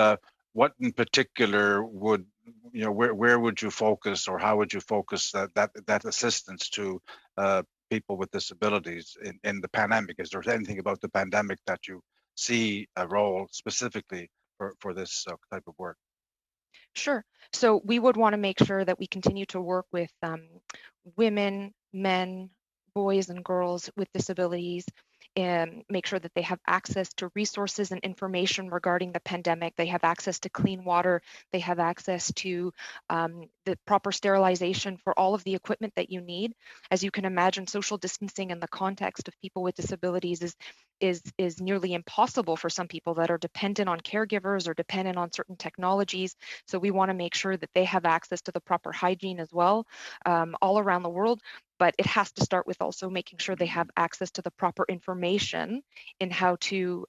I: what in particular would, where would you focus, or how would you focus that assistance to people with disabilities in the pandemic? Is there anything about the pandemic that you see a role specifically for this type of work?
D: Sure. So we would want to make sure that we continue to work with women, men, boys and girls with disabilities, and make sure that they have access to resources and information regarding the pandemic. They have access to clean water. They have access to the proper sterilization for all of the equipment that you need. As you can imagine, social distancing in the context of people with disabilities is nearly impossible for some people that are dependent on caregivers or dependent on certain technologies. So we want to make sure that they have access to the proper hygiene as well, all around the world. But it has to start with also making sure they have access to the proper information in how to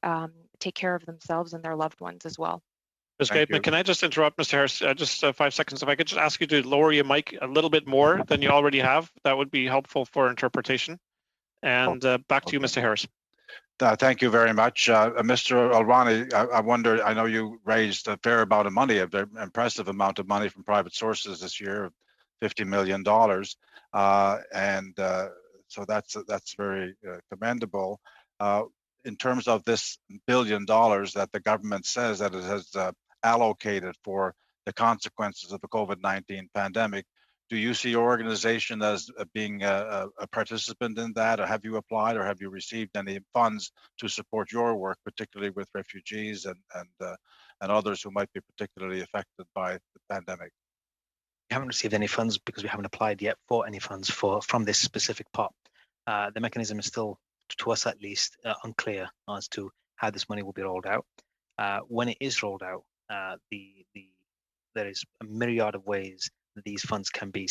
D: take care of themselves and their loved ones as well.
A: Ms. Gateman, can I just interrupt, Mr. Harris, just 5 seconds? If I could just ask you to lower your mic a little bit more than you already have, that would be helpful for interpretation. And back to you, Mr. Harris.
I: Thank you very much. Mr. Alwani, I wonder, I know you raised a fair amount of money, a very impressive amount of money from private sources this year, $50 million. So that's very commendable. in terms of this $1 billion that the government says that it has allocated for the consequences of the COVID-19 pandemic, do you see your organization as being a participant in that, or have you applied or have you received any funds to support your work, particularly with refugees and others who might be particularly affected by the pandemic?
E: We haven't received any funds because we haven't applied yet for any funds from this specific pot. The mechanism is still, to us at least, unclear as to how this money will be rolled out. When it is rolled out, there is a myriad of ways that these funds can be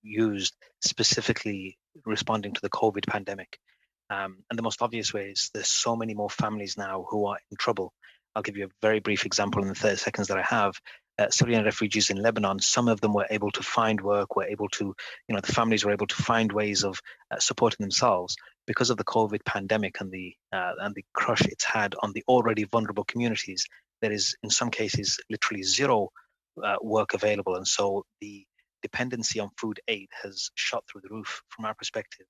E: used, specifically responding to the COVID pandemic. And the most obvious way is there's so many more families now who are in trouble. I'll give you a very brief example in the 30 seconds that I have. Syrian refugees in Lebanon, some of them were able to find work, were able to, the families were able to find ways of supporting themselves because of the COVID pandemic and the crush it's had on the already vulnerable communities. There is, in some cases, literally zero work available, and so the dependency on food aid has shot through the roof from our perspective,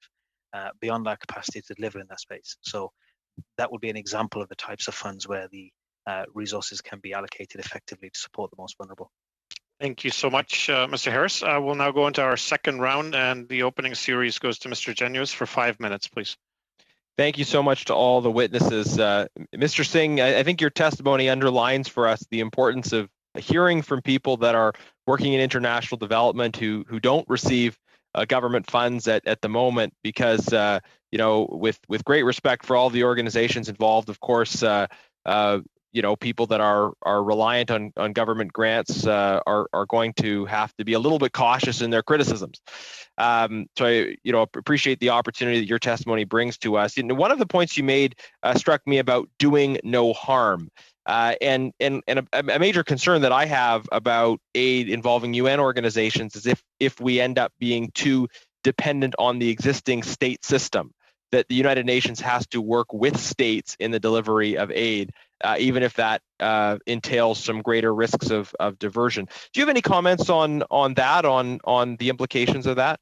E: beyond our capacity to deliver in that space. So that would be an example of the types of funds where the resources can be allocated effectively to support the most vulnerable.
A: Thank you so much, Mr. Harris. We'll now go into our second round, and the opening series goes to Mr. Genuis for 5 minutes, please.
J: Thank you so much to all the witnesses. Mr. Singh, I think your testimony underlines for us the importance of hearing from people that are working in international development who don't receive government funds at the moment, because with great respect for all the organizations involved, of course, people that are reliant on government grants are going to have to be a little bit cautious in their criticisms. So I appreciate the opportunity that your testimony brings to us. One of the points you made struck me about doing no harm. And a major concern that I have about aid involving UN organizations is if we end up being too dependent on the existing state system, that the United Nations has to work with states in the delivery of aid, even if that entails some greater risks of diversion. Do you have any comments on the implications of that?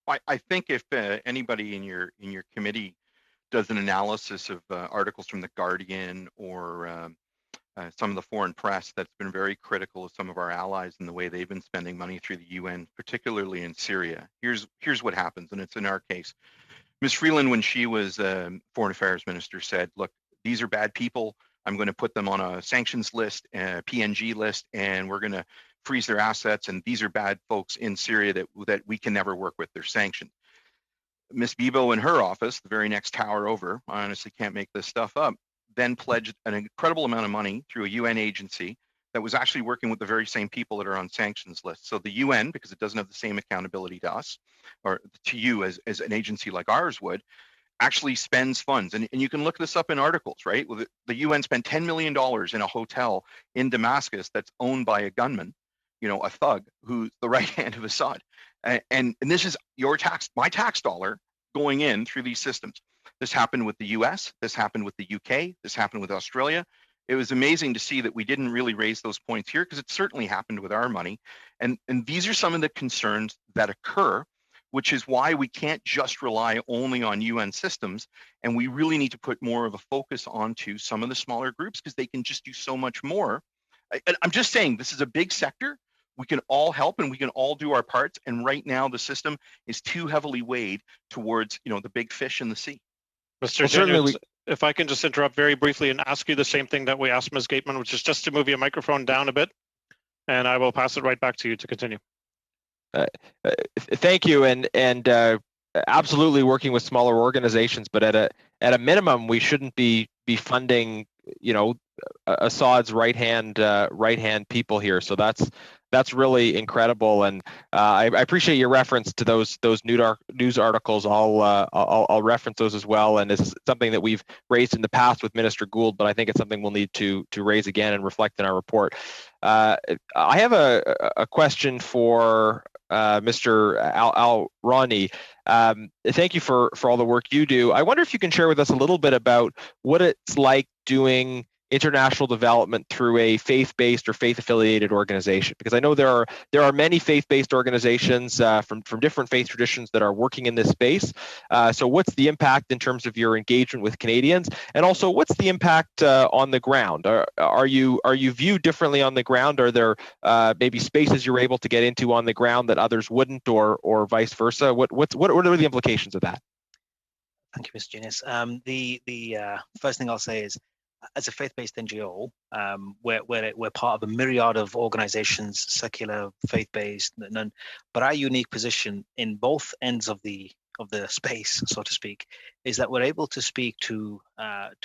C: I think if anybody in your committee does an analysis of articles from The Guardian or some of the foreign press that's been very critical of some of our allies and the way they've been spending money through the UN, particularly in Syria, here's what happens, and it's in our case. Ms. Freeland, when she was Foreign Affairs Minister, said, look, these are bad people. I'm going to put them on a sanctions list, a PNG list, and we're going to freeze their assets. And these are bad folks in Syria that we can never work with. They're sanctioned. Ms. Bebo in her office, the very next tower over, I honestly can't make this stuff up, then pledged an incredible amount of money through a UN agency that was actually working with the very same people that are on sanctions lists. So the UN, because it doesn't have the same accountability to us or to you as an agency like ours would, actually spends funds. And you can look this up in articles, right? The UN spent $10 million in a hotel in Damascus that's owned by a gunman, a thug who's the right hand of Assad. And this is my tax dollar going in through these systems. This happened with the US, this happened with the UK, this happened with Australia. It was amazing to see that we didn't really raise those points here because it certainly happened with our money. And these are some of the concerns that occur, which is why we can't just rely only on UN systems. And we really need to put more of a focus onto some of the smaller groups because they can just do so much more. I'm just saying this is a big sector. We can all help and we can all do our parts. And right now the system is too heavily weighed towards, the big fish in the sea.
A: Mr. Genuis, if I can just interrupt very briefly and ask you the same thing that we asked Ms. Gateman, which is just to move your microphone down a bit, and I will pass it right back to you to continue.
J: Thank you, and absolutely working with smaller organizations, but at a minimum, we shouldn't be funding, Assad's right hand people here. So that's really incredible, and I appreciate your reference to those news articles. I'll reference those as well, and it's something that we've raised in the past with Minister Gould, but I think it's something we'll need to raise again and reflect in our report. I have a question for Mr. Al-Rani. Thank you for all the work you do. I wonder if you can share with us a little bit about what it's like doing international development through a faith-based or faith-affiliated organization? Because I know there are many faith-based organizations from different faith traditions that are working in this space. So what's the impact in terms of your engagement with Canadians, and also what's the impact on the ground? Are you viewed differently on the ground? Are there maybe spaces you're able to get into on the ground that others wouldn't, or vice versa? What are the implications of that?
E: Thank you, Mr. Genius. The first thing I'll say is, as a faith-based NGO, we're part of a myriad of organizations, secular, faith-based, but our unique position in both ends of the space, so to speak, is that we're able to speak to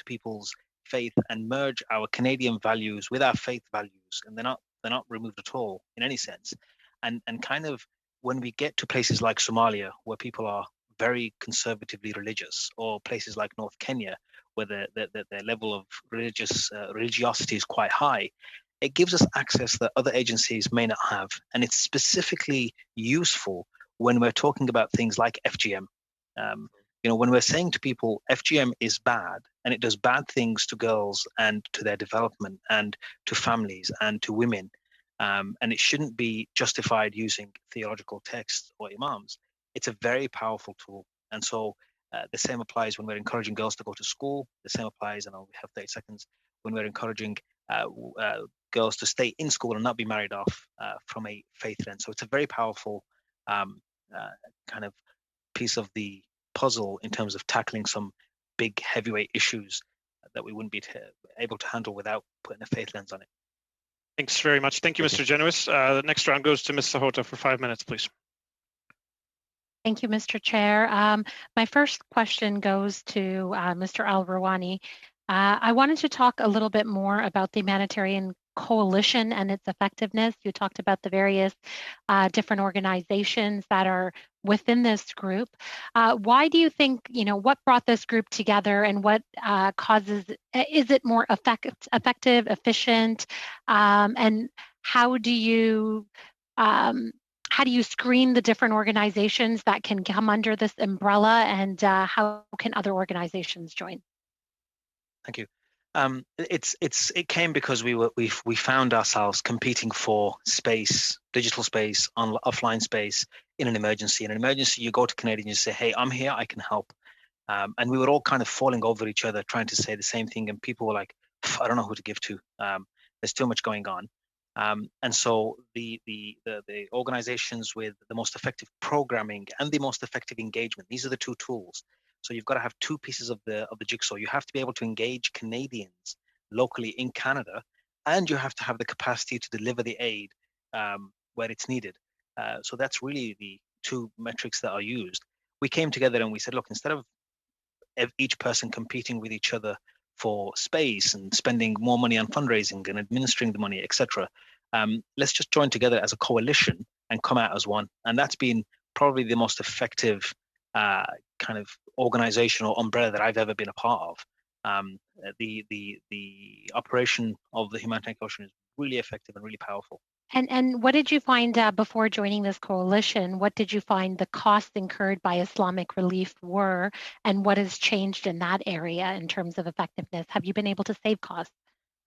E: people's faith and merge our Canadian values with our faith values, and they're not removed at all in any sense. And kind of when we get to places like Somalia, where people are very conservatively religious, or places like North Kenya, where their level of religiosity is quite high, it gives us access that other agencies may not have. And it's specifically useful when we're talking about things like FGM. When we're saying to people, FGM is bad, and it does bad things to girls and to their development and to families and to women, and it shouldn't be justified using theological texts or imams. It's a very powerful tool. And so the same applies when we're encouraging girls to go to school. The same applies, and we have 30 seconds, when we're encouraging girls to stay in school and not be married off from a faith lens. So it's a very powerful kind of piece of the puzzle in terms of tackling some big heavyweight issues that we wouldn't be able to handle without putting a faith lens on it.
A: Thanks very much. Thank you, Mr. Genuis. The next round goes to Ms. Sahota for 5 minutes, please.
K: Thank you, Mr. Chair. My first question goes to Mr. Al-Rawani. I wanted to talk a little bit more about the humanitarian coalition and its effectiveness. You talked about the various different organizations that are within this group. Why do you think, what brought this group together, and what is it more effective, efficient, and how do you screen the different organizations that can come under this umbrella, and how can other organizations join?
E: Thank you. It came because we found ourselves competing for space, digital space, offline space in an emergency. In an emergency, you go to Canadian, you say, "Hey, I'm here, I can help," and we were all kind of falling over each other, trying to say the same thing, and people were like, "I don't know who to give to. There's too much going on." And so the organizations with the most effective programming and the most effective engagement, these are the two tools. So you've got to have two pieces of the jigsaw. You have to be able to engage Canadians locally in Canada, and you have to have the capacity to deliver the aid where it's needed. So that's really the two metrics that are used. We came together and we said, look, instead of each person competing with each other for space and spending more money on fundraising and administering the money, etc., let's just join together as a coalition and come out as one. And that's been probably the most effective kind of organizational umbrella that I've ever been a part of. The operation of the Humanitarian Coalition is really effective and really powerful.
K: And what did you find before joining this coalition? What did you find the costs incurred by Islamic relief were, and what has changed in that area in terms of effectiveness? Have you been able to save costs?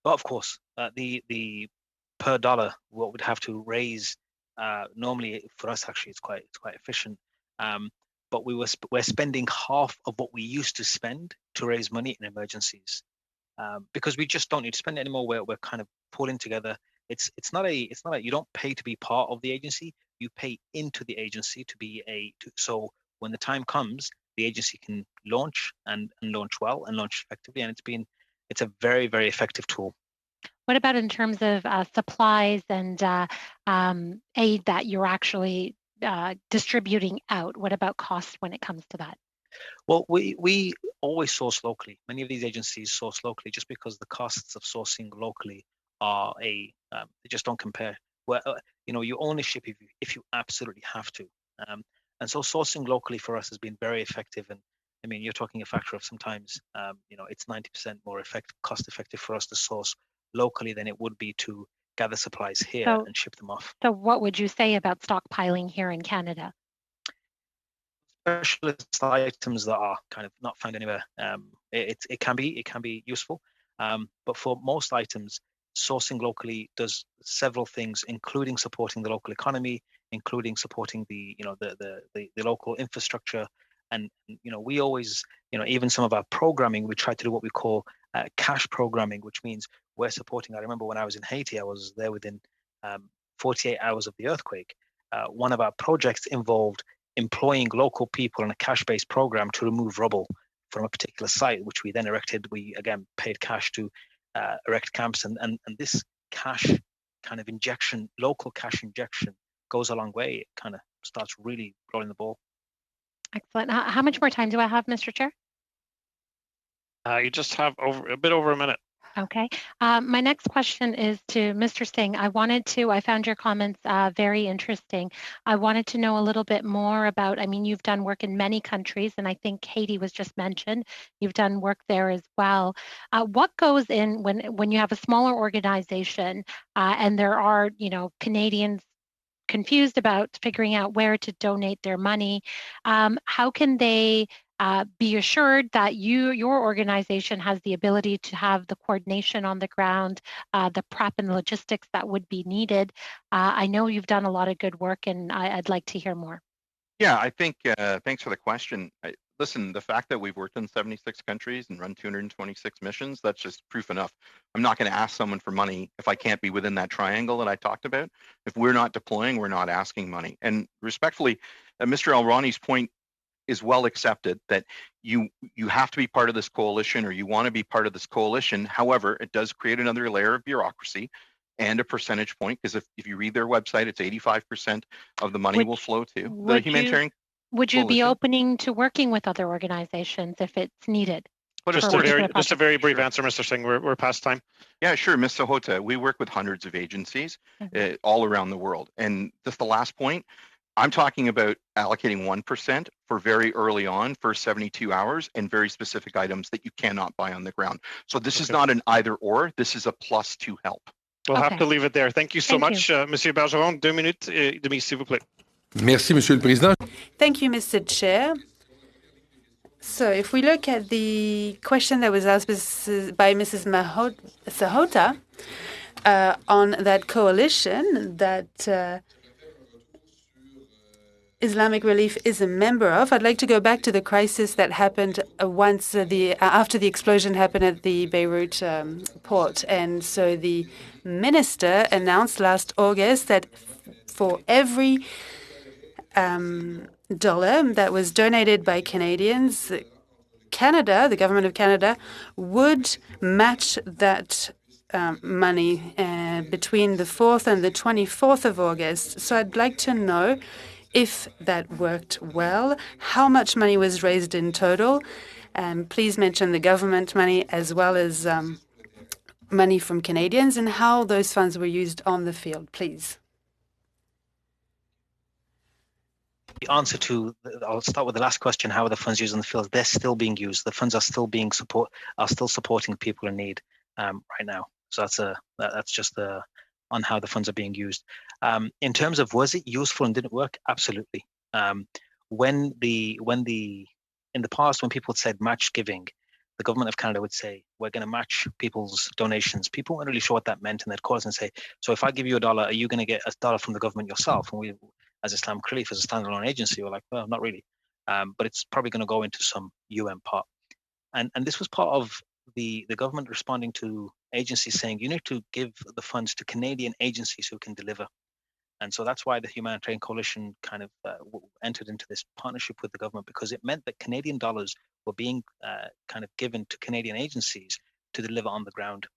E: Well, of course. The per dollar, what we'd have to raise normally for us, actually, it's quite efficient. But we're spending half of what we used to spend to raise money in emergencies, because we just don't need to spend it anymore. We're kind of pulling together. It's not a you don't pay to be part of the agency. You pay into the agency to be so when the time comes, the agency can launch and launch well and launch effectively. And it's a very, very effective tool.
K: What about in terms of supplies and aid that you're actually distributing out? What about costs when it comes to that?
E: Well, we always source locally. Many of these agencies source locally just because the costs of sourcing locally are they just don't compare. Well, you only ship if you absolutely have to. And so sourcing locally for us has been very effective. And I mean, you're talking a factor of sometimes, it's 90% more cost effective for us to source locally than it would be to gather supplies here and ship them off.
K: So what would you say about stockpiling here in Canada?
E: Specialist items that are kind of not found anywhere. It can be useful. But for most items, sourcing locally does several things, including supporting the local economy, including supporting the local infrastructure. And we always, even some of our programming, we try to do what we call cash programming, which means we're supporting. I remember when I was in Haiti, I was there within 48 hours of the earthquake. One of our projects involved employing local people in a cash-based program to remove rubble from a particular site, which we then erected. We again paid cash to erect camps, and this cash kind of injection, local cash injection, goes a long way. It kind of starts really rolling the ball.
K: Excellent. How much more time do I have, Mr. Chair?
A: You just have a bit over a minute.
K: Okay. My next question is to Mr. Singh. I found your comments very interesting. I wanted to know a little bit more about, you've done work in many countries, and I think Haiti was just mentioned. You've done work there as well. What goes in when you have a smaller organization and there are, Canadians confused about figuring out where to donate their money? How can they be assured that your organization has the ability to have the coordination on the ground, the prep and logistics that would be needed? I know you've done a lot of good work, and I'd like to hear more.
C: Yeah, I think, thanks for the question. Listen, the fact that we've worked in 76 countries and run 226 missions, that's just proof enough. I'm not going to ask someone for money if I can't be within that triangle that I talked about. If we're not deploying, we're not asking money. And respectfully, Mr. Alrani's point is well accepted, that you have to be part of this coalition, or you want to be part of this coalition. However, it does create another layer of bureaucracy and a percentage point, because if you read their website, it's 85% of the money will flow to the humanitarian.
K: Would you be opening to working with other organizations if it's needed?
A: Just a very brief answer, Mr. Singh. We're past time.
C: Yeah, sure, Ms. Sahota. We work with hundreds of agencies all around the world. And just the last point, I'm talking about allocating 1% for very early on, for 72 hours, and very specific items that you cannot buy on the ground. So this is not an either or. This is a plus to help.
A: We'll have to leave it there. Thank you so much, Monsieur Bergeron. 2 minutes et demi, s'il vous plaît.
H: Merci, Monsieur le Président.
B: Thank you, Mr. Chair. So if we look at the question that was asked by Mrs. Sahota on that coalition that Islamic Relief is a member of, I'd like to go back to the crisis that happened after the explosion happened at the Beirut port. And so the minister announced last August that for every dollar that was donated by Canadians, Canada, the government of Canada, would match that money between the 4th and the 24th of August. So I'd like to know if that worked well, how much money was raised in total, and please mention the government money as well as money from Canadians, and how those funds were used on the field, please.
E: The answer to, I'll start with the last question, how are the funds used in the field? They're still being used. The funds are still supporting people in need right now. So that's just on how the funds are being used. In terms of, was it useful and did it work? Absolutely. In the past, when people said match giving, the government of Canada would say, we're going to match people's donations. People weren't really sure what that meant, and they'd call us and say, so if I give you $1, are you going to get $1 from the government yourself? And we, as Islamic Relief, as a standalone agency, we're like, well, not really. But it's probably going to go into some UN pot. And this was part of the government responding to agencies saying, you need to give the funds to Canadian agencies who can deliver. And so that's why the Humanitarian Coalition kind of entered into this partnership with the government, because it meant that Canadian dollars were being kind of given to Canadian agencies to deliver on the ground.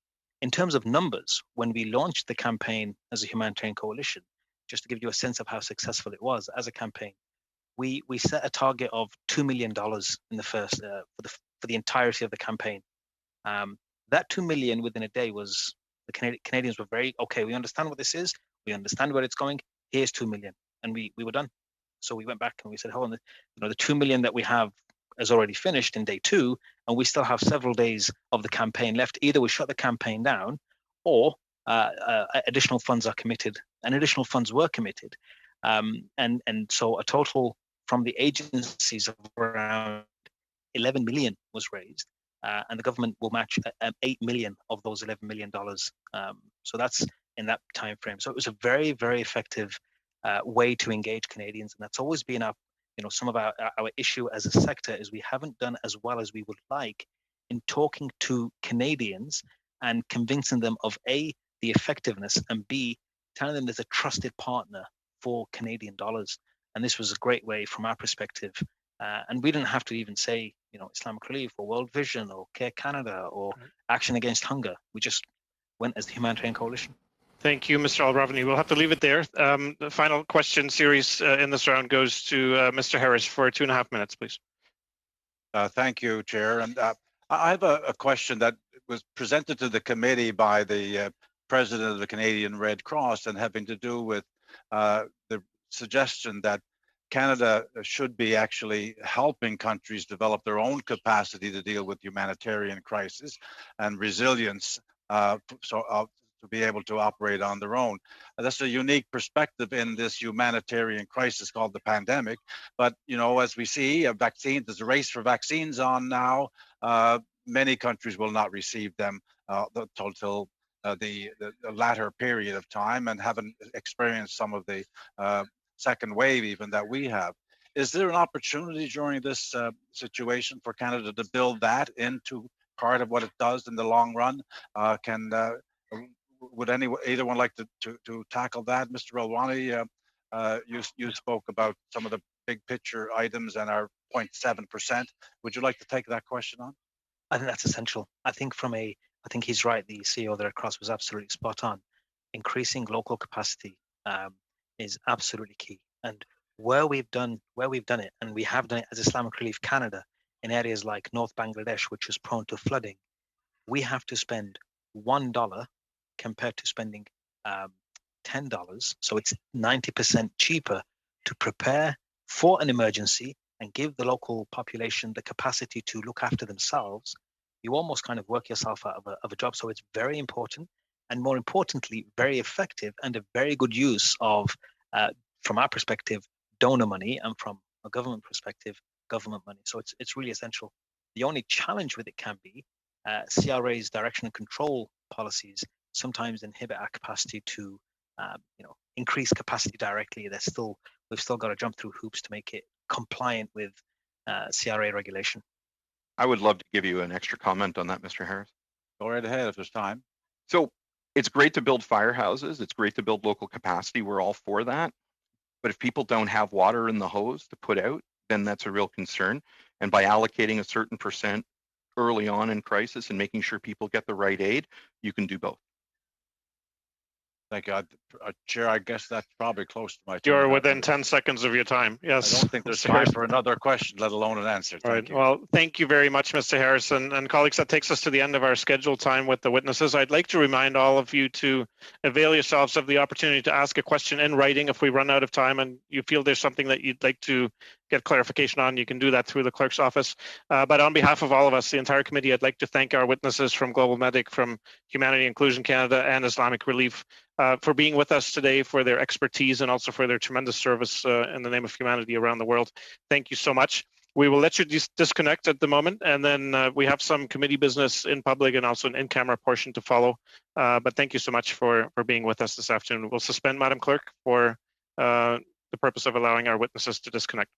E: In terms of numbers, when we launched the campaign as a Humanitarian Coalition, just to give you a sense of how successful it was as a campaign, we set a target of $2 million in the first for the entirety of the campaign. That $2 million within a day was, the Canadians were very, okay, we understand what this is, we understand where it's going, here's $2 million. And we were done. So we went back and we said, hold on, the $2 million that we have is already finished in day 2, and we still have several days of the campaign left. Either we shut the campaign down, or additional funds are committed, and additional funds were committed. And so a total from the agencies of around 11 million was raised. and the government will match 8 million of those $11 million. So that's in that time frame. So it was a very, very effective way to engage Canadians, and that's always been our, some of our issue as a sector is we haven't done as well as we would like in talking to Canadians and convincing them of A, the effectiveness, and B, telling them there's a trusted partner for Canadian dollars. And this was a great way from our perspective. And we didn't have to even say, Islamic Relief or World Vision or Care Canada or Action Against Hunger. We just went as the Humanitarian Coalition.
A: Thank you, Mr. Al-Ravani. We'll have to leave it there. The final question series in this round goes to Mr. Harris for 2.5 minutes, please.
I: Thank you, Chair. And I have a question that was presented to the committee by the President of the Canadian Red Cross, and having to do with the suggestion that Canada should be actually helping countries develop their own capacity to deal with humanitarian crisis and resilience, to be able to operate on their own. That's a unique perspective in this humanitarian crisis called the pandemic. But, as we see, there's a race for vaccines on now. Many countries will not receive them until the latter period of time, and haven't experienced some of the second wave even that we have. Is there an opportunity during this situation for Canada to build that into part of what it does in the long run? Would either one like to tackle that? Mr. Al-Ravani, you spoke about some of the big picture items and our 0.7%. Would you like to take that question on?
E: I think that's essential. I think he's right. The CEO of the Red Cross was absolutely spot on. Increasing local capacity is absolutely key. And where we've done it, and we have done it as Islamic Relief Canada in areas like North Bangladesh, which is prone to flooding, we have to spend $1 compared to spending $10. So it's 90% cheaper to prepare for an emergency and give the local population the capacity to look after themselves. You almost kind of work yourself out of a job. So it's very important, and more importantly, very effective, and a very good use of, from our perspective, donor money, and from a government perspective, government money. So it's really essential. The only challenge with it can be CRA's direction and control policies sometimes inhibit our capacity to increase capacity directly. We've still got to jump through hoops to make it compliant with CRA regulation.
C: I would love to give you an extra comment on that, Mr. Harris.
I: Go right ahead if there's time.
C: So it's great to build firehouses. It's great to build local capacity. We're all for that. But if people don't have water in the hose to put out, then that's a real concern. And by allocating a certain percent early on in crisis and making sure people get the right aid, you can do both.
I: Thank you. Chair, I guess that's probably close to my time.
A: You're within 10 seconds of your time. Yes.
I: I don't think there's time for another question, let alone an answer. Thank you.
A: Well, thank you very much, Mr. Harrison. And colleagues, that takes us to the end of our scheduled time with the witnesses. I'd like to remind all of you to avail yourselves of the opportunity to ask a question in writing if we run out of time and you feel there's something that you'd like to get clarification on. You can do that through the clerk's office. But on behalf of all of us, the entire committee, I'd like to thank our witnesses from Global Medic, from Humanity Inclusion Canada, and Islamic Relief for being with us today, for their expertise, and also for their tremendous service in the name of humanity around the world. Thank you so much. We will let you disconnect at the moment, and then we have some committee business in public and also an in-camera portion to follow. But thank you so much for being with us this afternoon. We'll suspend, Madam Clerk, for the purpose of allowing our witnesses to disconnect.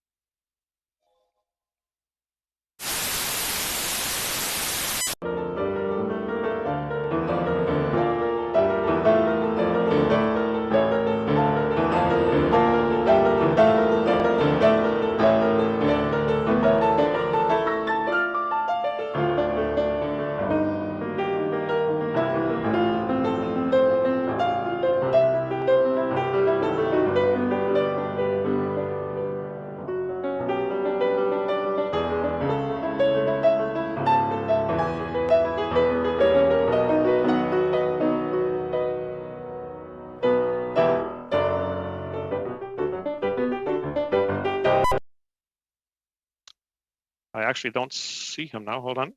A: I actually don't see him now. Hold on.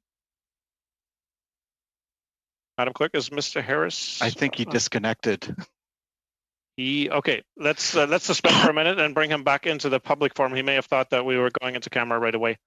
A: Madam Clerk, is Mr. Harris?
L: I think he disconnected.
A: Okay, let's suspend for a minute and bring him back into the public forum. He may have thought that we were going into camera right away.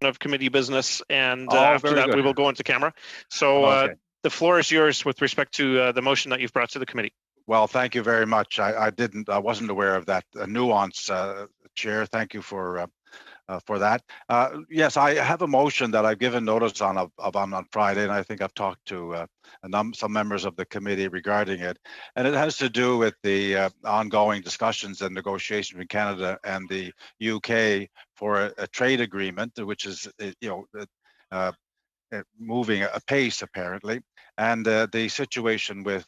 A: of committee business, and
I: Oh,
A: after
I: very
A: that
I: good.
A: we will go into camera. So
I: Okay.
A: the floor is yours with respect to the motion that you've brought to the committee.
I: Well, thank you very much. I wasn't aware of that nuance, Chair. Thank you for that. Yes, I have a motion that I've given notice on Friday, and I think I've talked to some members of the committee regarding it. And it has to do with the ongoing discussions and negotiations between Canada and the UK for a trade agreement, which is, moving apace apparently, and the situation with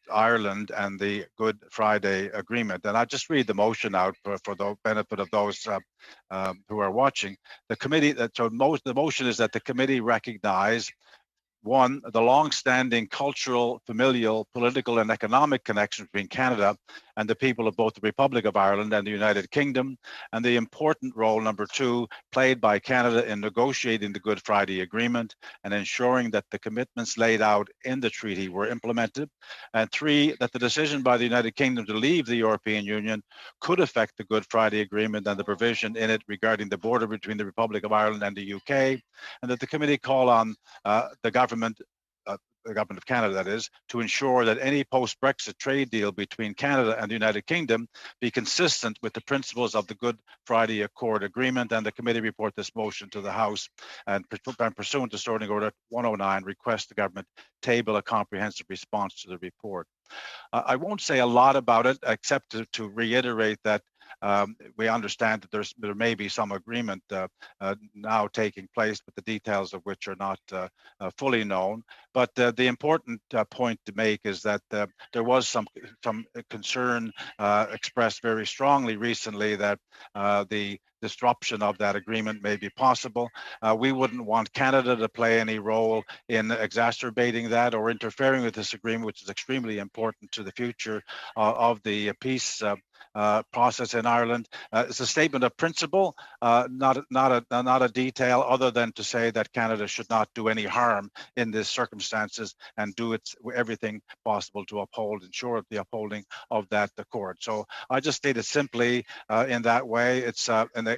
I: Ireland and the Good Friday Agreement. And I'll just read the motion out for the benefit of those who are watching. The motion is that the committee recognize, one, the long-standing cultural, familial, political, and economic connection between Canada and the people of both the Republic of Ireland and the United Kingdom, and the important role, number two, played by Canada in negotiating the Good Friday Agreement and ensuring that the commitments laid out in the treaty were implemented, and three, that the decision by the United Kingdom to leave the European Union could affect the Good Friday Agreement and the provision in it regarding the border between the Republic of Ireland and the UK, and that the committee call on the government of Canada, that is, to ensure that any post-Brexit trade deal between Canada and the United Kingdom be consistent with the principles of the Good Friday Accord Agreement. And the committee report this motion to the House, and pursuant to Standing Order 109, request the government table a comprehensive response to the report. I won't say a lot about it, except to reiterate that we understand that there may be some agreement now taking place, but the details of which are not fully known. But the important point to make is that there was some concern expressed very strongly recently that the disruption of that agreement may be possible. We wouldn't want Canada to play any role in exacerbating that or interfering with this agreement, which is extremely important to the future of the peace process in Ireland. It's a statement of principle, not a detail, other than to say that Canada should not do any harm in these circumstances and do everything possible to ensure the upholding of that accord. So I just state it simply in that way.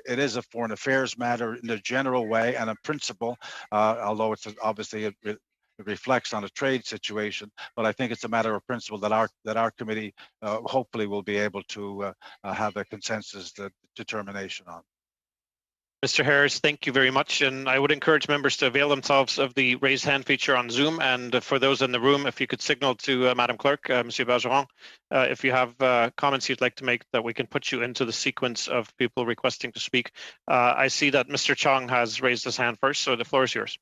I: It is a foreign affairs matter in a general way and a principle, although it's obviously it reflects on a trade situation, but I think it's a matter of principle that our committee hopefully will be able to have a consensus determination on.
A: Mr. Harris, thank you very much. And I would encourage members to avail themselves of the raise hand feature on Zoom. And for those in the room, if you could signal to Madam Clerk, Monsieur Bergeron, if you have comments you'd like to make, that we can put you into the sequence of people requesting to speak. I see that Mr. Chong has raised his hand first, so the floor is yours.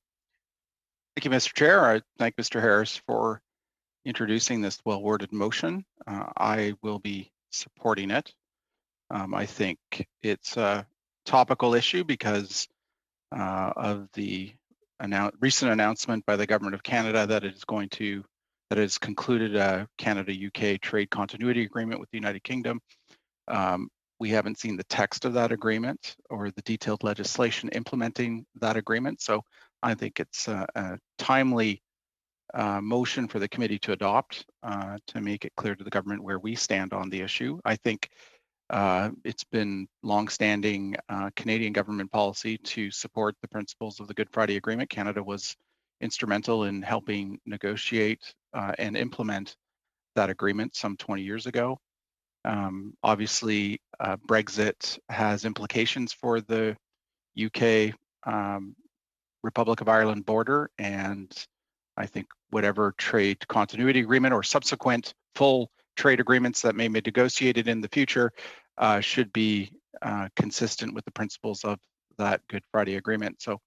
L: Thank you, Mr. Chair. I thank Mr. Harris for introducing this well-worded motion. I will be supporting it. I think it's a topical issue because of the recent announcement by the Government of Canada that it has concluded a Canada-UK trade continuity agreement with the United Kingdom. We haven't seen the text of that agreement or the detailed legislation implementing that agreement. So I think it's a timely motion for the committee to adopt to make it clear to the government where we stand on the issue. I think it's been longstanding Canadian government policy to support the principles of the Good Friday Agreement. Canada was instrumental in helping negotiate and implement that agreement some 20 years ago. Obviously, Brexit has implications for the UK Republic of Ireland border, and I think whatever trade continuity agreement or subsequent full trade agreements that may be negotiated in the future should be consistent with the principles of that Good Friday Agreement. So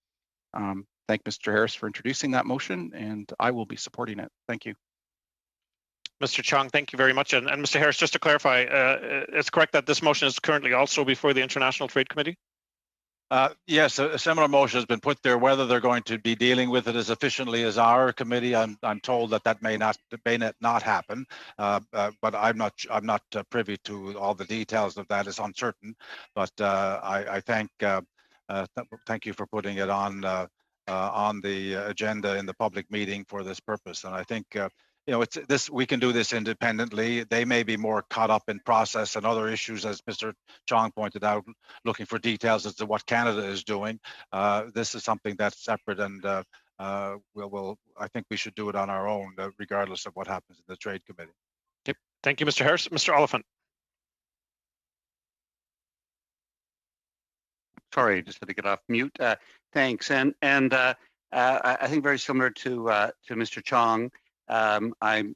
L: thank Mr. Harris for introducing that motion, and I will be supporting it. Thank you.
A: Mr. Chong, thank you very much. And Mr. Harris, just to clarify, it's correct that this motion is currently also before the International Trade Committee?
I: Yes, a similar motion has been put there. Whether they're going to be dealing with it as efficiently as our committee, I'm told that may not happen. But I'm not privy to all the details of that. It's uncertain. But I thank you for putting it on the agenda in the public meeting for this purpose. And I think you know, it's this, we can do this independently. They may be more caught up in process and other issues, as Mr. Chong pointed out, looking for details as to what Canada is doing. This is something that's separate, and I think we should do it on our own, regardless of what happens in the Trade Committee.
A: Okay. Thank you, Mr. Harris. Mr. Oliphant.
M: Sorry, just had to get off mute. Thanks, and I think very similar to Mr. Chong, I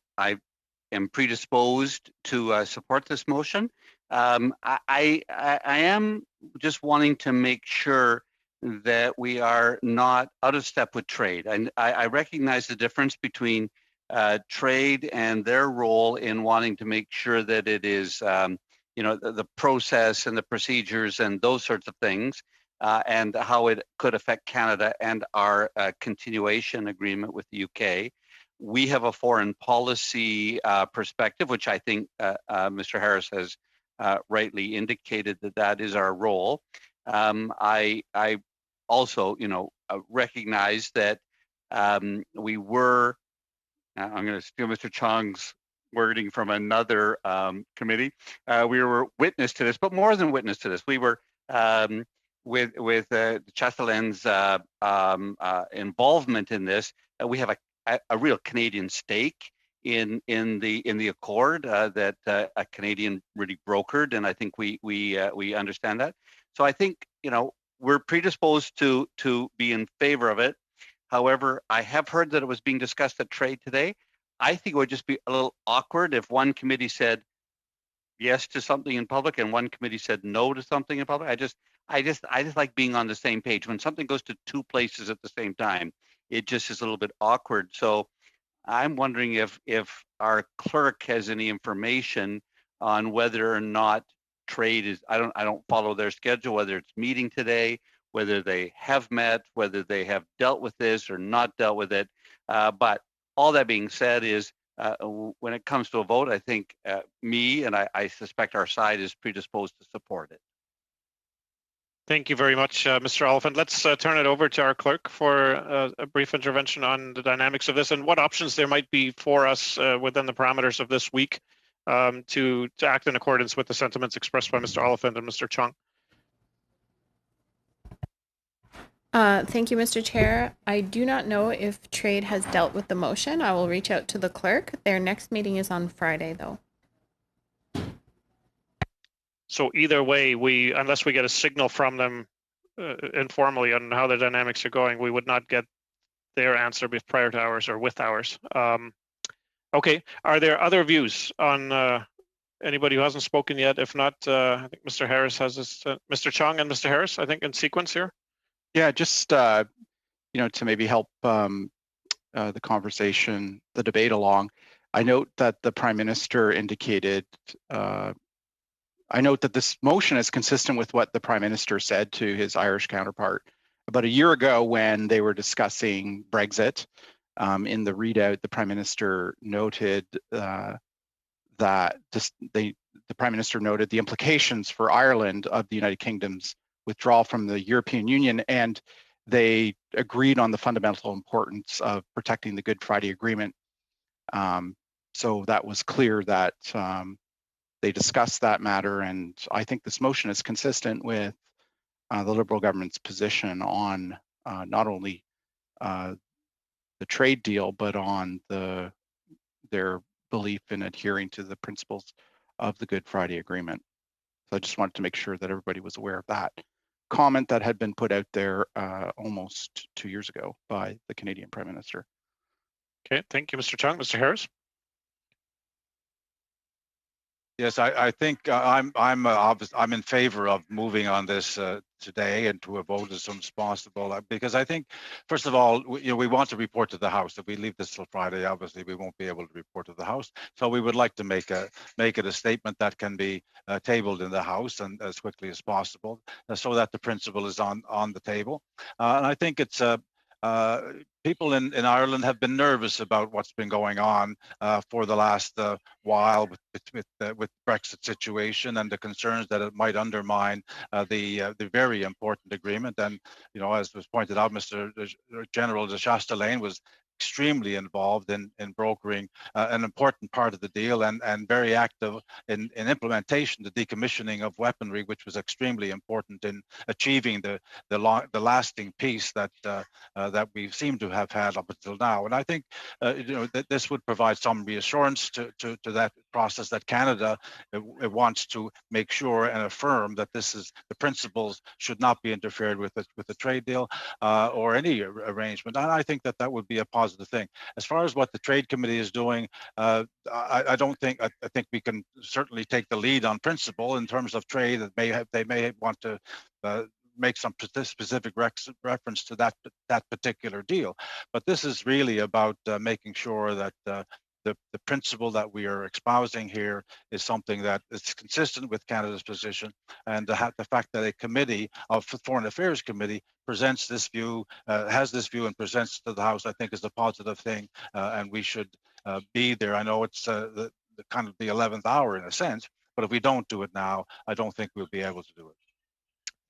M: am predisposed to support this motion. I am just wanting to make sure that we are not out of step with trade, and I recognize the difference between trade and their role in wanting to make sure that it is you know, the process and the procedures and those sorts of things, and how it could affect Canada and our continuation agreement with the UK. We have a foreign policy perspective, which I think Mr. Harris has rightly indicated that is our role. I also, you know, recognize that we were, I'm going to steal Mr. Chong's wording from another committee. We were witness to this, but more than witness to this. We were with Chastellain's involvement in this. We have a real Canadian stake in the accord that a Canadian really brokered, and I think we understand that. So I think, you know, we're predisposed to be in favor of it. However, I have heard that it was being discussed at Trade today. I think it would just be a little awkward if one committee said yes to something in public and one committee said no to something in public. I just like being on the same page. When something goes to two places at the same time, it just is a little bit awkward. So I'm wondering if our clerk has any information on whether or not Trade is, I don't follow their schedule, whether it's meeting today, whether they have met, whether they have dealt with this or not dealt with it. But all that being said is, when it comes to a vote, I think me and I suspect our side is predisposed to support it.
A: Thank you very much, Mr. Oliphant. Let's turn it over to our clerk for a brief intervention on the dynamics of this and what options there might be for us within the parameters of this week to act in accordance with the sentiments expressed by Mr. Oliphant and Mr. Chong.
N: Thank you, Mr. Chair. I do not know if Trade has dealt with the motion. I will reach out to the clerk. Their next meeting is on Friday, though. So
A: either way, unless we get a signal from them informally on how the dynamics are going, we would not get their answer prior to ours or with ours. Okay, are there other views on anybody who hasn't spoken yet? If not, I think Mr. Harris has this, Mr. Chong and Mr. Harris, I think in sequence here.
L: Yeah, just you know, to maybe help the conversation, the debate along. I note that the Prime Minister indicated. I note that this motion is consistent with what the Prime Minister said to his Irish counterpart about a year ago when they were discussing Brexit. In the readout, the Prime Minister noted that the Prime Minister noted the implications for Ireland of the United Kingdom's withdrawal from the European Union, and they agreed on the fundamental importance of protecting the Good Friday Agreement. So that was clear that they discussed that matter, and I think this motion is consistent with the Liberal government's position on not only the trade deal, but on their belief in adhering to the principles of the Good Friday Agreement. So I just wanted to make sure that everybody was aware of that comment that had been put out there almost 2 years ago by the Canadian Prime Minister.
A: Okay, thank you, Mr. Chong. Mr. Harris?
I: Yes, I think I'm in favor of moving on this today and to a vote as soon as possible, because I think, first of all, we want to report to the House. If we leave this till Friday, obviously we won't be able to report to the House. So we would like to make it a statement that can be tabled in the House and as quickly as possible, so that the principle is on the table. And I think it's people in Ireland have been nervous about what's been going on for the last while with Brexit situation and the concerns that it might undermine the very important agreement. And, you know, as was pointed out, Mr. General de Chastelain was extremely involved in brokering an important part of the deal, and very active in implementation, the decommissioning of weaponry, which was extremely important in achieving the lasting peace that that we seem to have had up until now. And I think that this would provide some reassurance to that process, that Canada it wants to make sure and affirm that the principles should not be interfered with the trade deal or any arrangement. And I think that would be a positive thing. As far as what the Trade Committee is doing, I don't think, I think we can certainly take the lead on principle in terms of trade. That they may want to make some specific reference to that particular deal. But this is really about making sure that the principle that we are espousing here is something that is consistent with Canada's position, and the fact that a committee of Foreign Affairs Committee presents this view, has this view and presents to the House, I think is a positive thing, and we should be there. I know it's the kind of the 11th hour in a sense, but if we don't do it now, I don't think we'll be able to do it.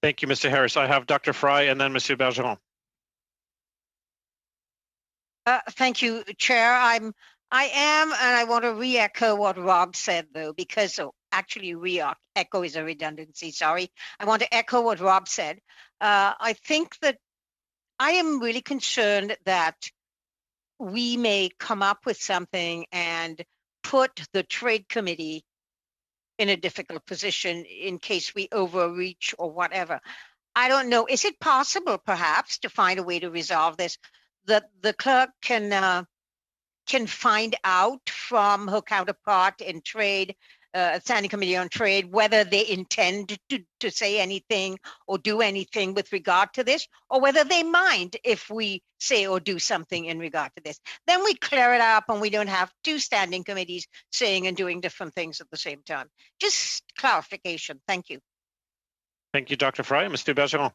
A: Thank you, Mr. Harris. I have Dr. Fry and then Monsieur Bergeron.
O: Thank you, Chair. I am, and I want to re-echo what Rob said, though, because actually re-echo is a redundancy, sorry. I want to echo what Rob said. I think that I am really concerned that we may come up with something and put the Trade Committee in a difficult position in case we overreach or whatever. I don't know. Is it possible, perhaps, to find a way to resolve this, that the clerk can find out from her counterpart in trade, Standing Committee on Trade, whether they intend to say anything or do anything with regard to this, or whether they mind if we say or do something in regard to this. Then we clear it up and we don't have two standing committees saying and doing different things at the same time. Just clarification. Thank you.
A: Thank you, Dr. Fry. Mr. Bergeron.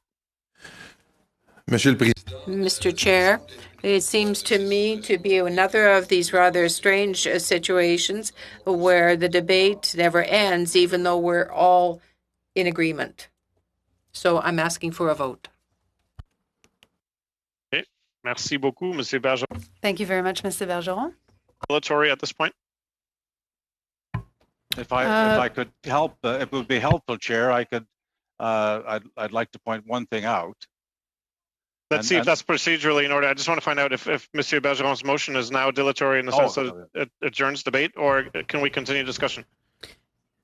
B: Mr. Chair, it seems to me to be another of these rather strange situations where the debate never ends, even though we're all in agreement. So I'm asking for a vote.
A: Okay. Merci beaucoup, Monsieur Bergeron.
P: Thank you very much, Mr. Bergeron.
A: Dilatory at this point.
I: If I could help, it would be helpful, Chair. I could. I'd like to point one thing out.
A: Let's see if that's procedurally in order. I just want to find out if Monsieur Bergeron's motion is now dilatory in the sense that it adjourns debate, or can we continue discussion?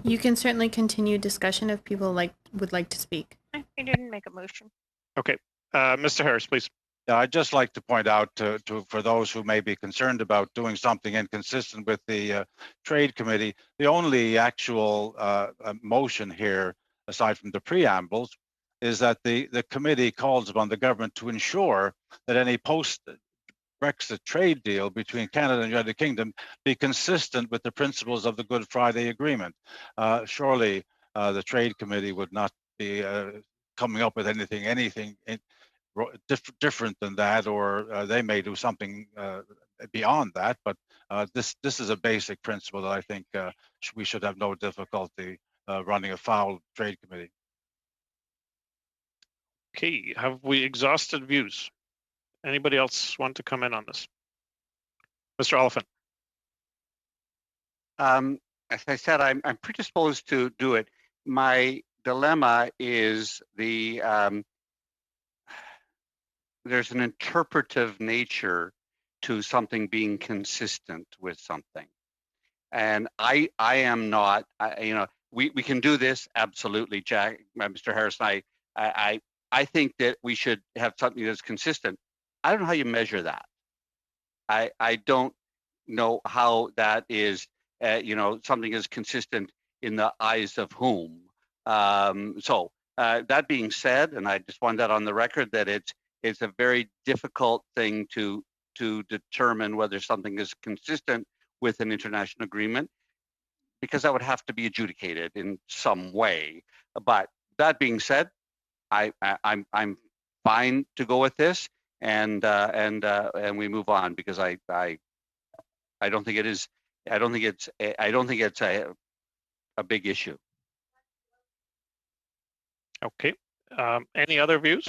N: You can certainly continue discussion if people would like to speak.
O: I didn't make a motion.
A: Okay. Mr. Harris, please.
I: Yeah, I'd just like to point out for those who may be concerned about doing something inconsistent with the Trade Committee, the only actual motion here, aside from the preambles, is that the committee calls upon the government to ensure that any post-Brexit trade deal between Canada and the United Kingdom be consistent with the principles of the Good Friday Agreement. Surely the Trade Committee would not be coming up with anything different than that, or they may do something beyond that. But this is a basic principle that I think we should have no difficulty running afoul of the Trade Committee.
A: Okay, have we exhausted views? Anybody else want to come in on this? Mr. Oliphant.
M: As I said, I'm predisposed to do it. My dilemma is there's an interpretive nature to something being consistent with something. And I am not, we can do this, absolutely, Jack, Mr. Harris and I think that we should have something that's consistent. I don't know how you measure that. I don't know how that is, something is consistent in the eyes of whom. So that being said, and I just want that on the record, that it's a very difficult thing to determine whether something is consistent with an international agreement, because that would have to be adjudicated in some way. But that being said, I'm fine to go with this, and we move on, because I don't think it is. I don't think it's a big issue.
A: Okay. Any other views?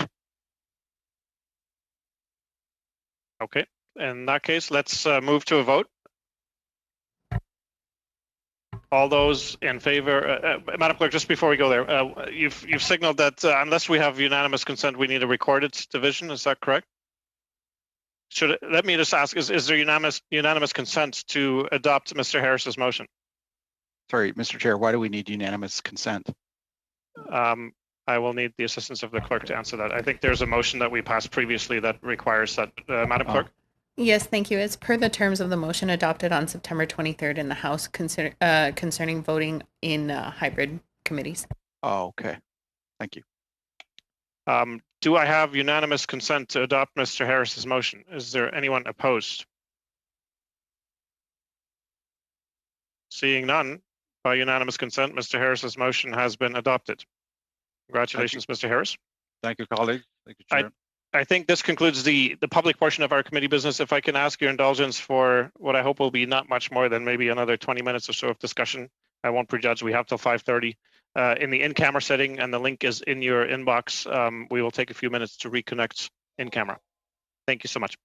A: Okay. In that case, let's move to a vote. All those in favor, Madam Clerk, just before we go there, you've signaled that unless we have unanimous consent, we need a recorded division. Is that correct? Let me just ask: is there unanimous consent to adopt Mr. Harris's motion?
L: Sorry, Mr. Chair, why do we need unanimous consent?
A: I will need the assistance of the clerk to answer that. I think there's a motion that we passed previously that requires that. Madam Clerk?
N: Yes, thank you. As per the terms of the motion adopted on September 23rd in the House concerning voting in hybrid committees.
L: Oh, okay. Thank you.
A: Do I have unanimous consent to adopt Mr. Harris's motion? Is there anyone opposed? Seeing none, by unanimous consent, Mr. Harris's motion has been adopted. Congratulations, Mr. Harris.
I: Thank you, colleague. Thank you, Chair.
A: I think this concludes the public portion of our committee business. If I can ask your indulgence for what I hope will be not much more than maybe another 20 minutes or so of discussion. I won't prejudge. We have till 5:30 in the in-camera setting, and the link is in your inbox. We will take a few minutes to reconnect in camera. Thank you so much.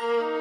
B: you.